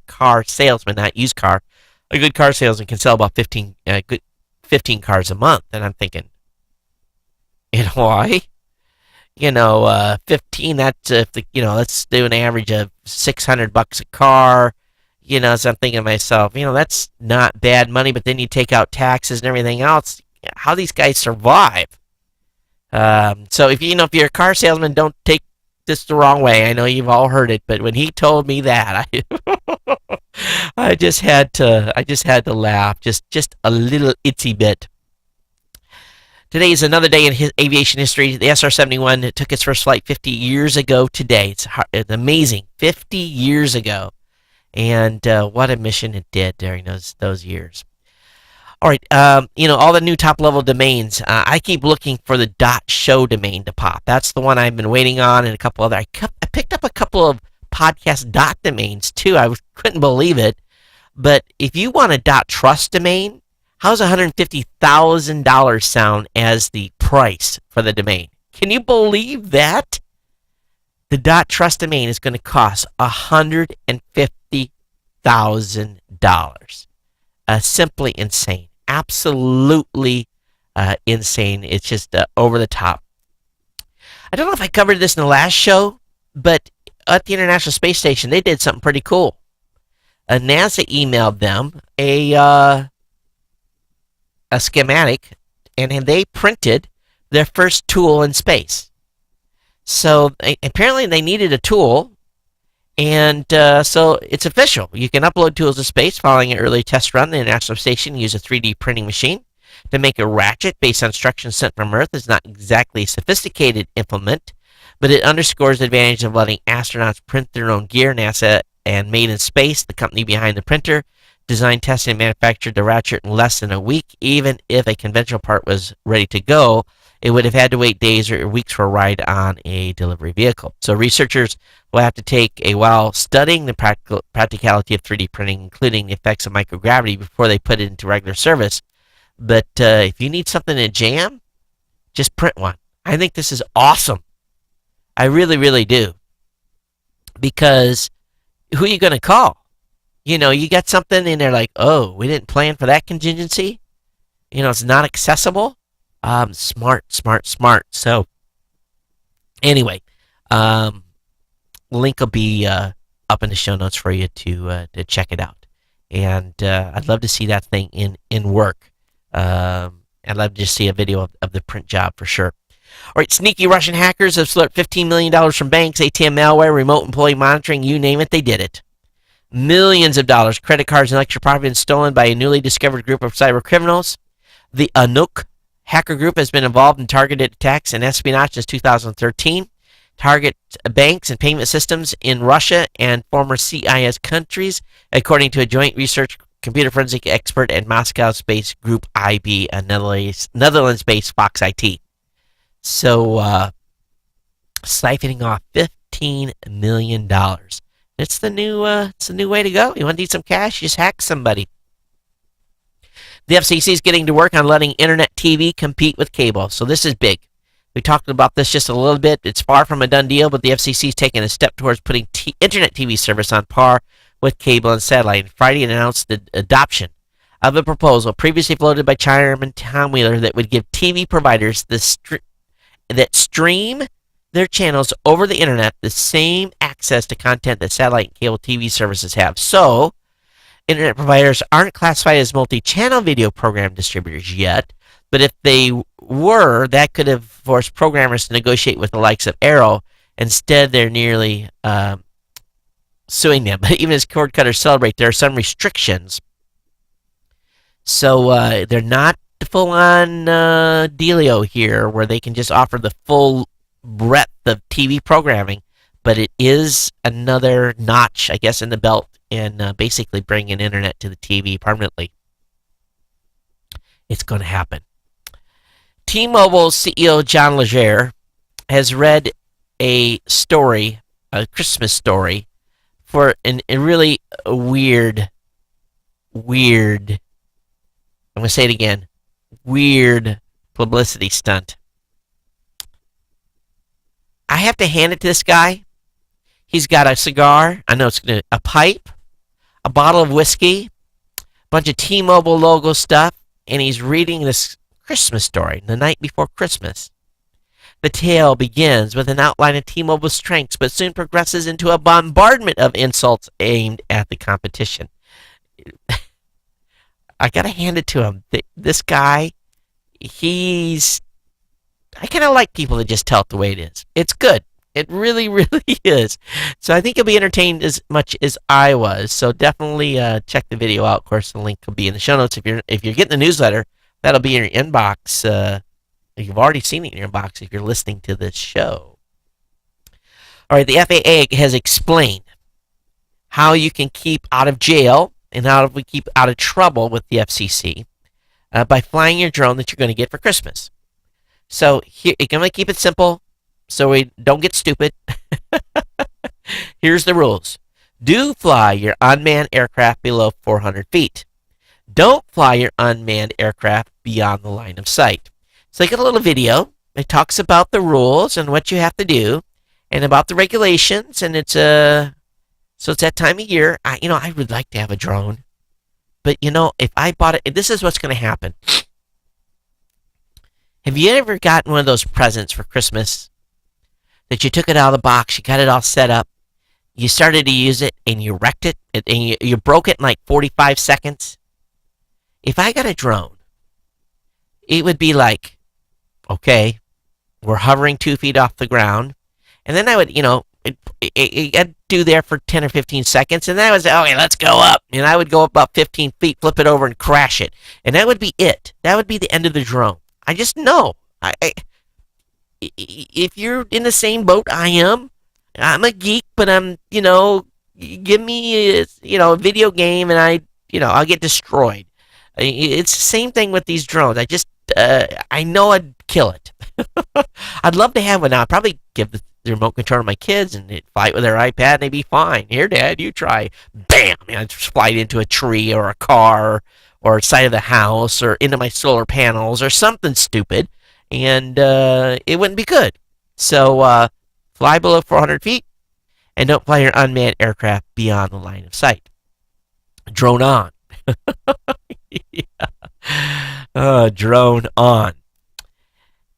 car salesman, not used car, a good car salesman can sell about 15 cars a month. And I'm thinking, why? 15, that's let's do an average of $600 a car. So I'm thinking to myself, that's not bad money, but then you take out taxes and everything else. How these guys survive? So if you're a car salesman, don't take this the wrong way. I know you've all heard it, but when he told me that, I just had to laugh, just a little itsy bit. Today is another day in aviation history. The SR-71 took its first flight 50 years ago today. It's amazing, 50 years ago, and what a mission it did during those years. All right, all the new top-level domains. I keep looking for the .show domain to pop. That's the one I've been waiting on, and a couple other. I picked up a couple of podcast domains too. I couldn't believe it. But if you want a .trust domain, how's $150,000 sound as the price for the domain? Can you believe that? The .trust domain is going to cost $150,000. Simply insane. Absolutely insane. It's just over the top. I don't know if I covered this in the last show, but at the International Space Station, they did something pretty cool. NASA emailed them a schematic, and they printed their first tool in space. So apparently they needed a tool, and so it's official. You can upload tools to space following an early test run. The International Station used a 3D printing machine to make a ratchet based on instructions sent from Earth. It's not exactly a sophisticated implement, but it underscores the advantage of letting astronauts print their own gear. NASA and Made in Space, the company behind the printer, designed, tested, and manufactured the ratchet in less than a week. Even if a conventional part was ready to go, it would have had to wait days or weeks for a ride on a delivery vehicle. So researchers will have to take a while studying the practicality of 3D printing, including the effects of microgravity, before they put it into regular service. But if you need something to jam, just print one. I think this is awesome. I really, really do. Because who are you going to call? You got something and they're like, oh, we didn't plan for that contingency. It's not accessible. Smart. So anyway, link will be up in the show notes for you to check it out. And I'd love to see that thing in work. I'd love to just see a video of the print job for sure. All right, sneaky Russian hackers have slipped $15 million from banks, ATM malware, remote employee monitoring, you name it, they did it. Millions of dollars, credit cards, and intellectual property been stolen by a newly discovered group of cyber criminals. The Anuk hacker group has been involved in targeted attacks and espionage since 2013. Target banks and payment systems in Russia and former CIS countries, according to a joint research computer forensic expert at Moscow-based Group IB, a Netherlands-based Fox IT. So, siphoning off $15 million. It's the new way to go. You want to need some cash? Just hack somebody. The FCC is getting to work on letting internet TV compete with cable. So this is big. We talked about this just a little bit. It's far from a done deal, but the FCC is taking a step towards putting internet TV service on par with cable and satellite. Friday, it announced the adoption of a proposal previously floated by Chairman Tom Wheeler that would give TV providers that stream their channels over the internet the same access to content that satellite and cable TV services have. So, internet providers aren't classified as multi-channel video program distributors yet, but if they were, that could have forced programmers to negotiate with the likes of Arrow. Instead, they're nearly suing them. But even as cord cutters celebrate, there are some restrictions. So they're not the full-on dealio here, where they can just offer the full breadth of TV programming, but it is another notch, I guess, in the belt in basically bringing internet to the TV permanently. It's going to happen. T-Mobile CEO John Legere has read a story, a Christmas story, for a really weird, I'm going to say it again, weird publicity stunt. I have to hand it to this guy. He's got a cigar, a pipe, a bottle of whiskey, a bunch of T-Mobile logo stuff, and he's reading this Christmas story, the night before Christmas. The tale begins with an outline of T-Mobile's strengths, but soon progresses into a bombardment of insults aimed at the competition. I gotta hand it to him. This guy, I kind of like people that just tell it the way it is. It's good. It really, really is. So I think you'll be entertained as much as I was. So definitely check the video out. Of course, the link will be in the show notes. If you're getting the newsletter, that'll be in your inbox. You've already seen it in your inbox if you're listening to this show. All right, the FAA has explained how you can keep out of jail and how we keep out of trouble with the FCC by flying your drone that you're going to get for Christmas. So here, I'm going to keep it simple so we don't get stupid. Here's the rules. Do fly your unmanned aircraft below 400 feet. Don't fly your unmanned aircraft beyond the line of sight. So I got a little video. It talks about the rules and what you have to do and about the regulations. And so it's that time of year. I would like to have a drone. But, if I bought it, this is what's going to happen. Have you ever gotten one of those presents for Christmas that you took it out of the box, you got it all set up, you started to use it, and you wrecked it, and you broke it in like 45 seconds? If I got a drone, it would be like, okay, we're hovering 2 feet off the ground, and then I would, I'd do there for 10 or 15 seconds, and then I would say, okay, let's go up, and I would go up about 15 feet, flip it over, and crash it, and that would be it. That would be the end of the drone. I just know. If you're in the same boat I am, I'm a geek, but I'm, give me, a video game, and I'll get destroyed. It's the same thing with these drones. I know I'd kill it. I'd love to have one now. I'd probably give the remote control to my kids and they'd fight with their iPad and they'd be fine. Here, Dad, you try. Bam! I'd just fly it into a tree or a car or side of the house or into my solar panels or something stupid, and it wouldn't be good. So fly below 400 feet and don't fly your unmanned aircraft beyond the line of sight. Drone on. Yeah. Drone on.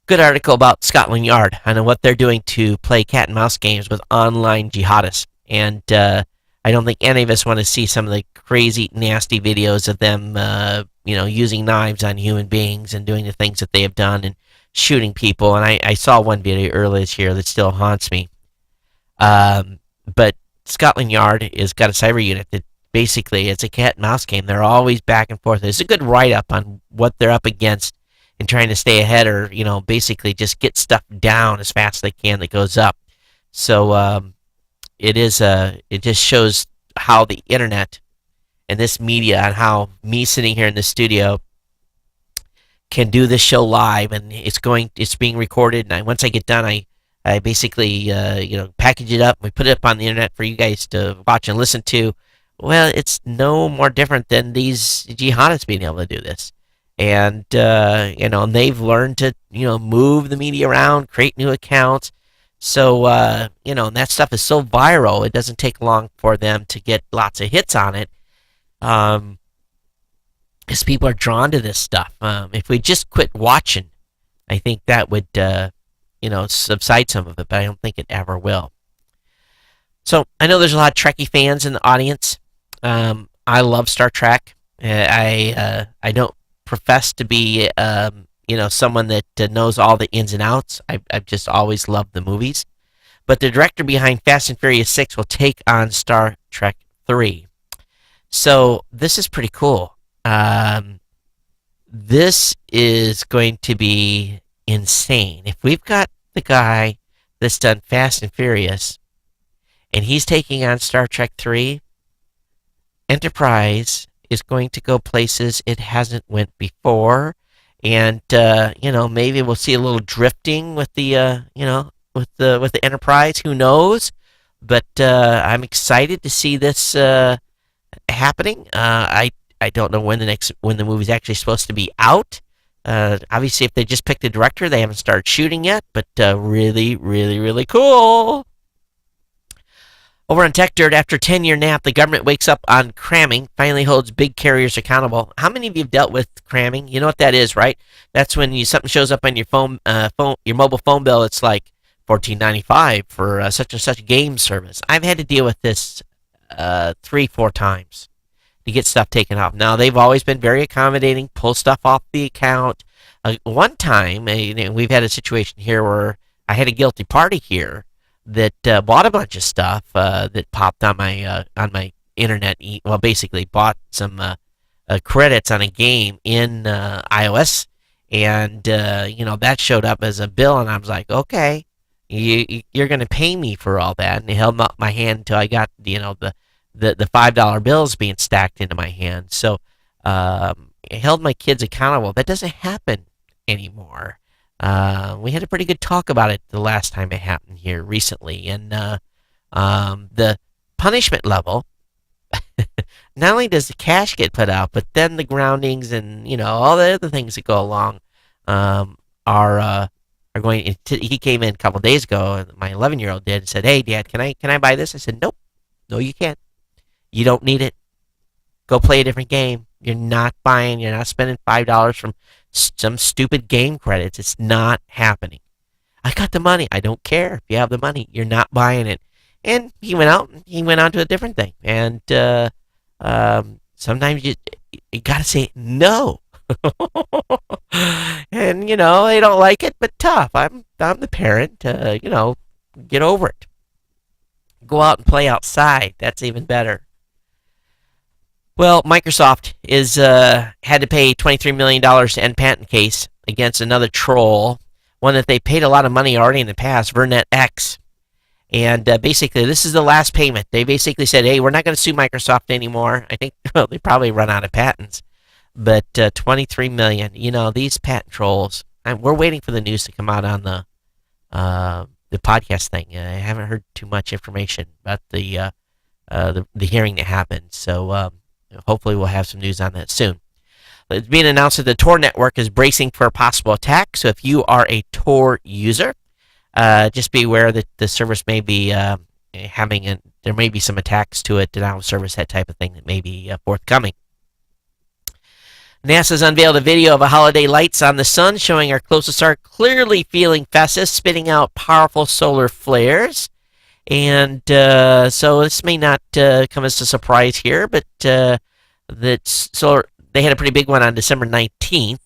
Good article about Scotland Yard and what they're doing to play cat and mouse games with online jihadists. And I don't think any of us want to see some of the crazy, nasty videos of them, using knives on human beings and doing the things that they have done and shooting people. And I saw one video earlier this year that still haunts me. But Scotland Yard has got a cyber unit that basically it's a cat and mouse game. They're always back and forth. It's a good write-up on what they're up against and trying to stay ahead, or basically just get stuff down as fast as they can that goes up. So it just shows how the internet and this media, and how me sitting here in the studio can do this show live, and it's being recorded, and once I get done, I basically package it up and we put it up on the internet for you guys to watch and listen to. Well, it's no more different than these jihadists being able to do this. And and they've learned to move the media around, create new accounts. So and that stuff is so viral, it doesn't take long for them to get lots of hits on it. Because people are drawn to this stuff. If we just quit watching, I think that would subside some of it, but I don't think it ever will. So I know there's a lot of Trekkie fans in the audience. I love Star Trek. I don't profess to be someone that knows all the ins and outs. I've just always loved the movies. But the director behind Fast and Furious 6 will take on Star Trek 3. So this is pretty cool. This is going to be insane. If we've got the guy that's done Fast and Furious, and he's taking on Star Trek 3, Enterprise is going to go places it hasn't went before, and maybe we'll see a little drifting with the with the Enterprise. Who knows? But I'm excited to see this happening. I don't know when the movie's actually supposed to be out. Obviously, if they just picked a director, they haven't started shooting yet. But really, really, really cool. Over on Tech Dirt, after a 10-year nap, the government wakes up on cramming, finally holds big carriers accountable. How many of you have dealt with cramming? You know what that is, right? That's when something shows up on your your mobile phone bill. It's like $14.95 for such and such game service. I've had to deal with this 3-4 times to get stuff taken off. Now, they've always been very accommodating, pull stuff off the account. One time, we've had a situation here where I had a guilty party here that bought a bunch of stuff that popped on my internet. Well, basically bought some credits on a game in iOS, and that showed up as a bill, and I was like, okay, you're going to pay me for all that, and he held up my hand until I got the $5 bills being stacked into my hand. So it held my kids accountable. That doesn't happen anymore. We had a pretty good talk about it the last time it happened here recently, and the punishment level. Not only does the cash get put out, but then the groundings and all the other things that go along are going. He came in a couple days ago, and my 11-year-old did, and said, "Hey, Dad, can I buy this?" I said, "Nope, no, you can't. You don't need it. Go play a different game. You're not spending $5 from some stupid game credits. It's not happening. I got the money. I don't care if you have the money. You're not buying it." And he went out. He went on to a different thing. And sometimes you got to say no. And they don't like it, but tough. I'm the parent. Get over it. Go out and play outside. That's even better. Well, Microsoft had to pay $23 million to end patent case against another troll, one that they paid a lot of money already in the past, Vernet X. And basically, this is the last payment. They basically said, hey, we're not going to sue Microsoft anymore. I think they probably run out of patents. But $23 million. These patent trolls, we're waiting for the news to come out on the podcast thing. I haven't heard too much information about the hearing that happened. So hopefully we'll have some news on that soon. It's being announced that the Tor network is bracing for a possible attack. So if you are a Tor user, just be aware that the service may be there may be some attacks to it, denial of service, that type of thing that may be forthcoming. NASA's unveiled a video of a holiday lights on the sun showing our closest star clearly feeling festive, spitting out powerful solar flares. And so this may not come as a surprise here, but they had a pretty big one on December 19th.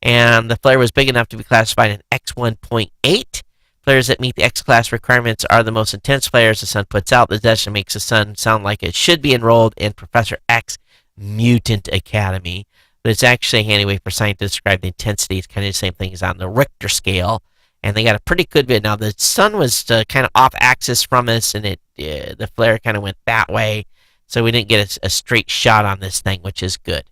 and the flare was big enough to be classified in X1.8. Flares that meet the X-class requirements are the most intense flares the sun puts out. The detection makes the sun sound like it should be enrolled in Professor X Mutant Academy. But it's actually a handy way for scientists to describe the intensity. It's kind of the same thing as on the Richter scale. And they got a pretty good bit. Now, the sun was kind of off axis from us, and the flare kind of went that way. So we didn't get a straight shot on this thing, which is good.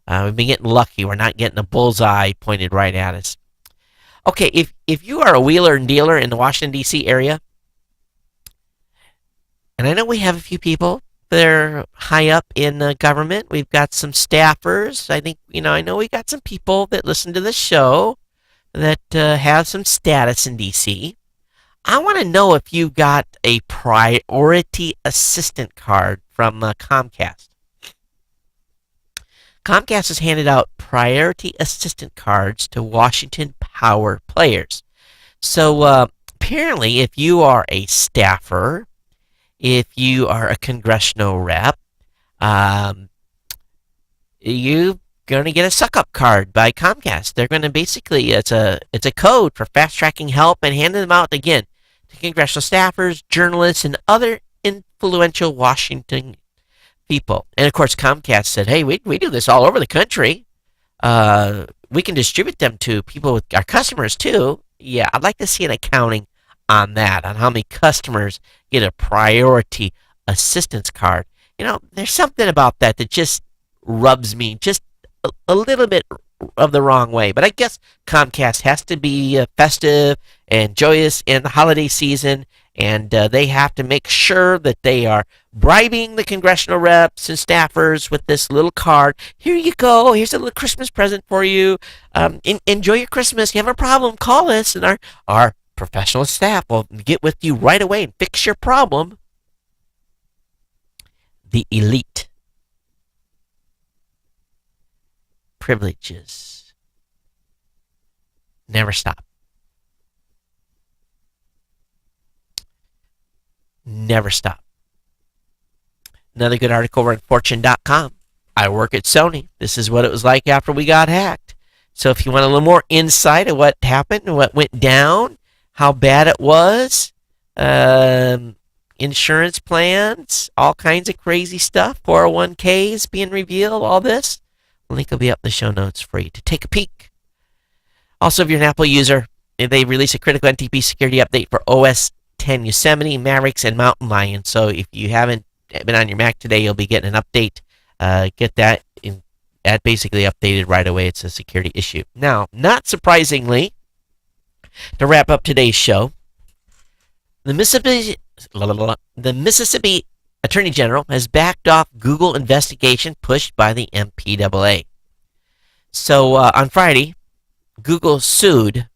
We've been getting lucky. We're not getting a bullseye pointed right at us. Okay, if you are a wheeler and dealer in the Washington, D.C. area, and I know we have a few people that are high up in government. We've got some staffers. I know we got some people that listen to the show that have some status in D.C. I want to know if you got a priority assistant card from Comcast. Comcast has handed out priority assistant cards to Washington Power players. So apparently, if you are a staffer, if you are a congressional rep, you're going to get a suck-up card by Comcast. They're going to basically, it's a code for fast-tracking help and handing them out again to congressional staffers, journalists, and other influential Washington people. And of course, Comcast said, hey, we do this all over the country. We can distribute them to people with our customers too. Yeah, I'd like to see an accounting on that, on how many customers get a priority assistance card. There's something about that just rubs me just a little bit of the wrong way. But I guess Comcast has to be festive and joyous in the holiday season, and they have to make sure that they are bribing the congressional reps and staffers with this little card. Here you go. Here's a little Christmas present for you. Enjoy your Christmas. If you have a problem, call us, and our professional staff will get with you right away and fix your problem. The elite privileges never stop. Never stop. Another good article over on Fortune.com. I work at Sony. This is what it was like after we got hacked. So if you want a little more insight of what happened and what went down, how bad it was, insurance plans, all kinds of crazy stuff, 401ks being revealed, all this, the link will be up in the show notes for you to take a peek. Also, if you're an Apple user, they release a critical NTP security update for OS 10 Yosemite, Mavericks, and Mountain Lion. So if you haven't been on your Mac today, you'll be getting an update. Get that basically updated right away. It's a security issue. Now, not surprisingly, to wrap up today's show, the Mississippi Attorney General has backed off Google investigation pushed by the MPAA. So on Friday, Google sued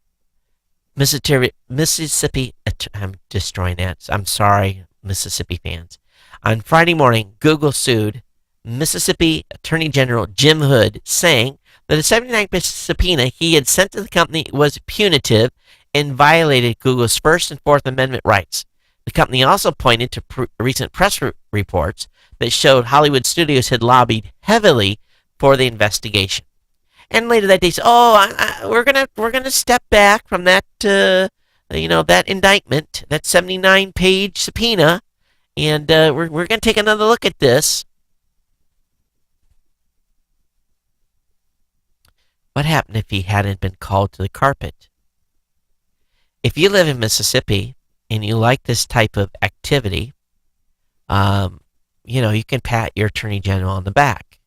Mississippi. I'm destroying that. I'm sorry, Mississippi fans. On Friday morning, Google sued Mississippi Attorney General Jim Hood, saying that a 79-page subpoena he had sent to the company was punitive and violated Google's First and Fourth Amendment rights. The company also pointed to recent press reports that showed Hollywood studios had lobbied heavily for the investigation. And later that day, said, we're gonna step back from that, that indictment, that 79-page subpoena, and we're gonna take another look at this. What happened if he hadn't been called to the carpet? If you live in Mississippi and you like this type of activity, you can pat your Attorney General on the back.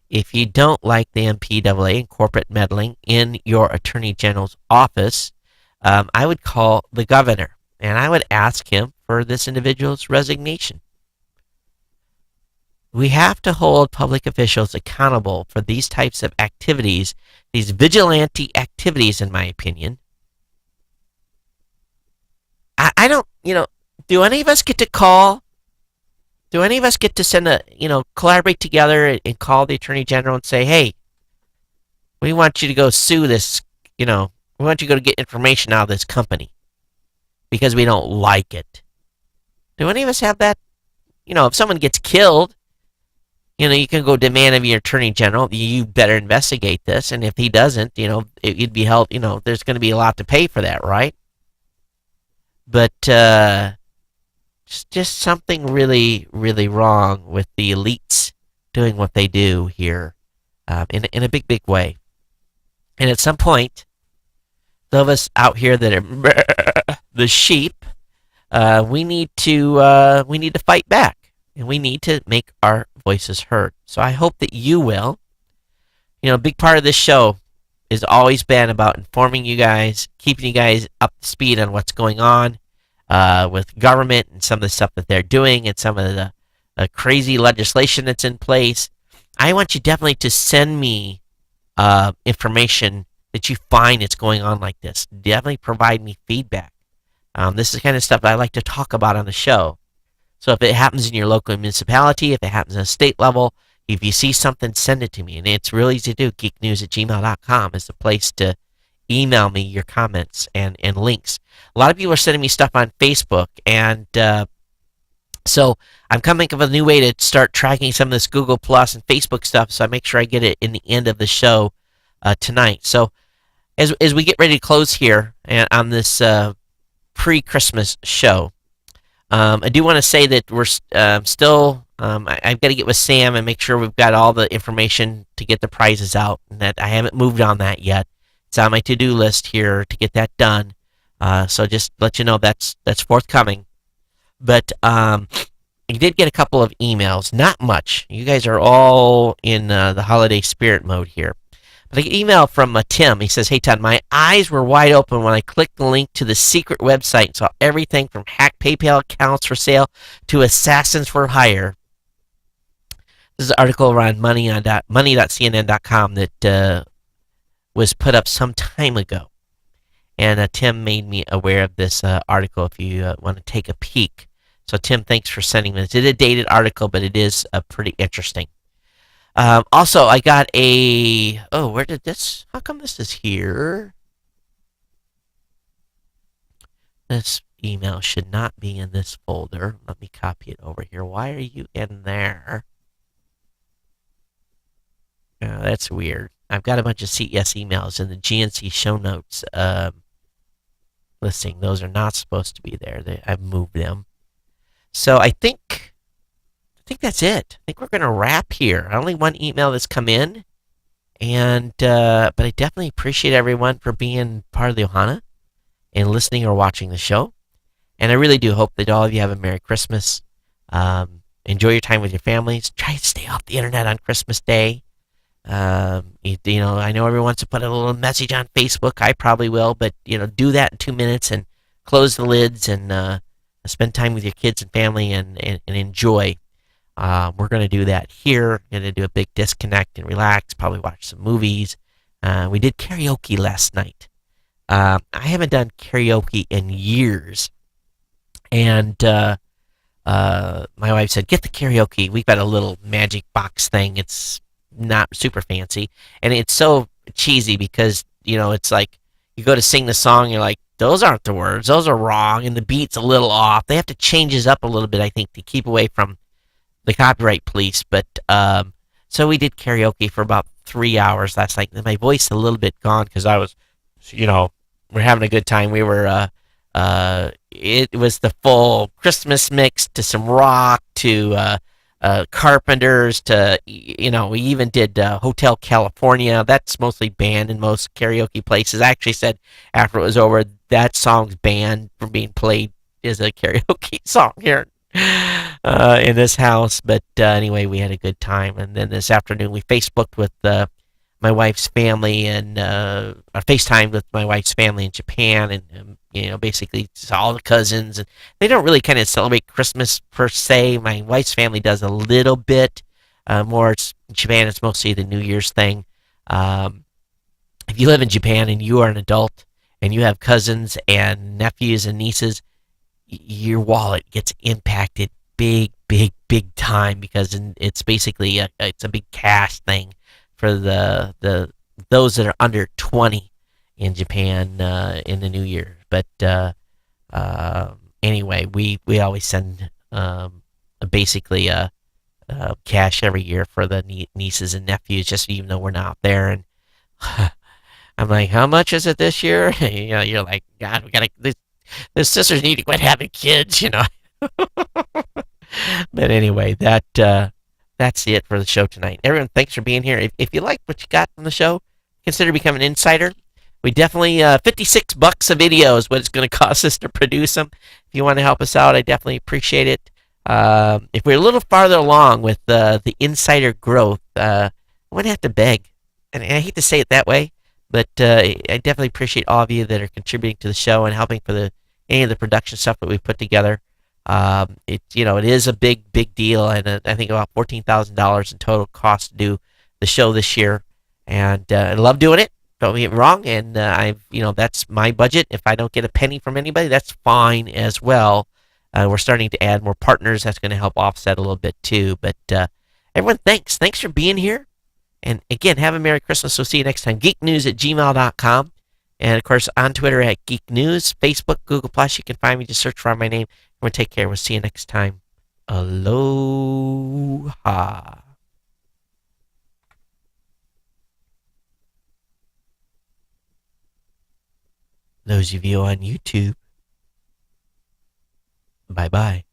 If you don't like the MPAA and corporate meddling in your Attorney General's office, I would call the governor and I would ask him for this individual's resignation. We have to hold public officials accountable for these types of activities, these vigilante activities, in my opinion. I don't, do any of us get to call? Do any of us get to send collaborate together and call the Attorney General and say, hey, we want you to go sue this, we want you to go to get information out of this company because we don't like it. Do any of us have that? If someone gets killed, You can go demand of your attorney general, you better investigate this, and if he doesn't, it'd be held. There's going to be a lot to pay for that, right? But just something really, really wrong with the elites doing what they do here, in a big, big way. And at some point, those of us out here that are the sheep, we need to fight back, and we need to make our voices heard. So I hope that you will. A big part of this show has always been about informing you guys, keeping you guys up to speed on what's going on with government and some of the stuff that they're doing and some of the crazy legislation that's in place. I want you definitely to send me information that you find that's going on like this. Definitely provide me feedback. This is the kind of stuff that I like to talk about on the show. So if it happens in your local municipality, if it happens at a state level, if you see something, send it to me. And it's really easy to do. geeknews@gmail.com is the place to email me your comments and links. A lot of people are sending me stuff on Facebook, and so I'm coming up with a new way to start tracking some of this Google Plus and Facebook stuff, so I make sure I get it in the end of the show tonight. So as we get ready to close here on this pre-Christmas show, I do want to say that we're still. I've got to get with Sam and make sure we've got all the information to get the prizes out, and that I haven't moved on that yet. It's on my to-do list here to get that done. So just let you know that's forthcoming. But I did get a couple of emails, not much. You guys are all in the holiday spirit mode here. But I get an email from Tim. He says, "Hey, Todd, my eyes were wide open when I clicked the link to the secret website and saw everything from hacked PayPal accounts for sale to assassins for hire." This is an article around money.cnn.com that was put up some time ago. And Tim made me aware of this article if you want to take a peek. So, Tim, thanks for sending this. It's a dated article, but it is pretty interesting. Also, I got where did this? How come this is here? This email should not be in this folder. Let me copy it over here. Why are you in there? That's weird. I've got a bunch of CES emails in the GNC show notes listing. Those are not supposed to be there. I've moved them. So I think that's it. I think we're going to wrap here. Only one email that's come in, and but I definitely appreciate everyone for being part of the Ohana and listening or watching the show. And I really do hope that all of you have a Merry Christmas. Enjoy your time with your families. Try to stay off the internet on Christmas Day. I know everyone wants to put a little message on Facebook. I probably will, but do that in 2 minutes and close the lids and spend time with your kids and family and enjoy. We're going to do that here. We're going to do a big disconnect and relax, probably watch some movies. We did karaoke last night. I haven't done karaoke in years. And my wife said, "Get the karaoke. We've got a little magic box thing. It's not super fancy. And it's so cheesy because, it's like you go to sing the song, you're like, those aren't the words. Those are wrong. And the beat's a little off. They have to change this up a little bit, I think, to keep away from the copyright police. But so we did karaoke for about 3 hours last night. And my voice is a little bit gone because I was, we're having a good time. We were, it was the full Christmas mix to some rock to Carpenters to, we even did Hotel California. That's mostly banned in most karaoke places. I actually said after it was over, that song's banned from being played as a karaoke song here in this house. But anyway, we had a good time. And then this afternoon, we Facebooked with my wife's family and FaceTimed with my wife's family in Japan, and basically saw all the cousins. And they don't really kind of celebrate Christmas per se. My wife's family does a little bit more. In Japan, it's mostly the New Year's thing. If you live in Japan and you are an adult and you have cousins and nephews and nieces, your wallet gets impacted big, big, big time because it's basically it's a big cash thing for those that are under 20 in Japan in the New Year. But anyway, we always send basically cash every year for the nieces and nephews, just even though we're not there. And I'm like, how much is it this year? You're like, God, we gotta. The sisters need to quit having kids. But anyway, that's it for the show tonight. Everyone, thanks for being here. If you like what you got from the show, consider becoming an insider. We definitely $56 a video is what it's going to cost us to produce them. If you want to help us out, I definitely appreciate it. If we're a little farther along with the insider growth, I'm going to have to beg. And I hate to say it that way, but I definitely appreciate all of you that are contributing to the show and helping for any of the production stuff that we put together. It is a big deal, and I think about $14,000 in total cost to do the show this year, and I love doing it. Don't get me wrong, and that's my budget. If I don't get a penny from anybody, that's fine as well. We're starting to add more partners. That's going to help offset a little bit too. But everyone, thanks for being here, and again, have a Merry Christmas. We'll see you next time. geeknews@gmail.com. And of course, on Twitter at Geek News, Facebook, Google Plus. You can find me. Just search for my name. Everyone, take care. We'll see you next time. Aloha. Those of you on YouTube, bye bye.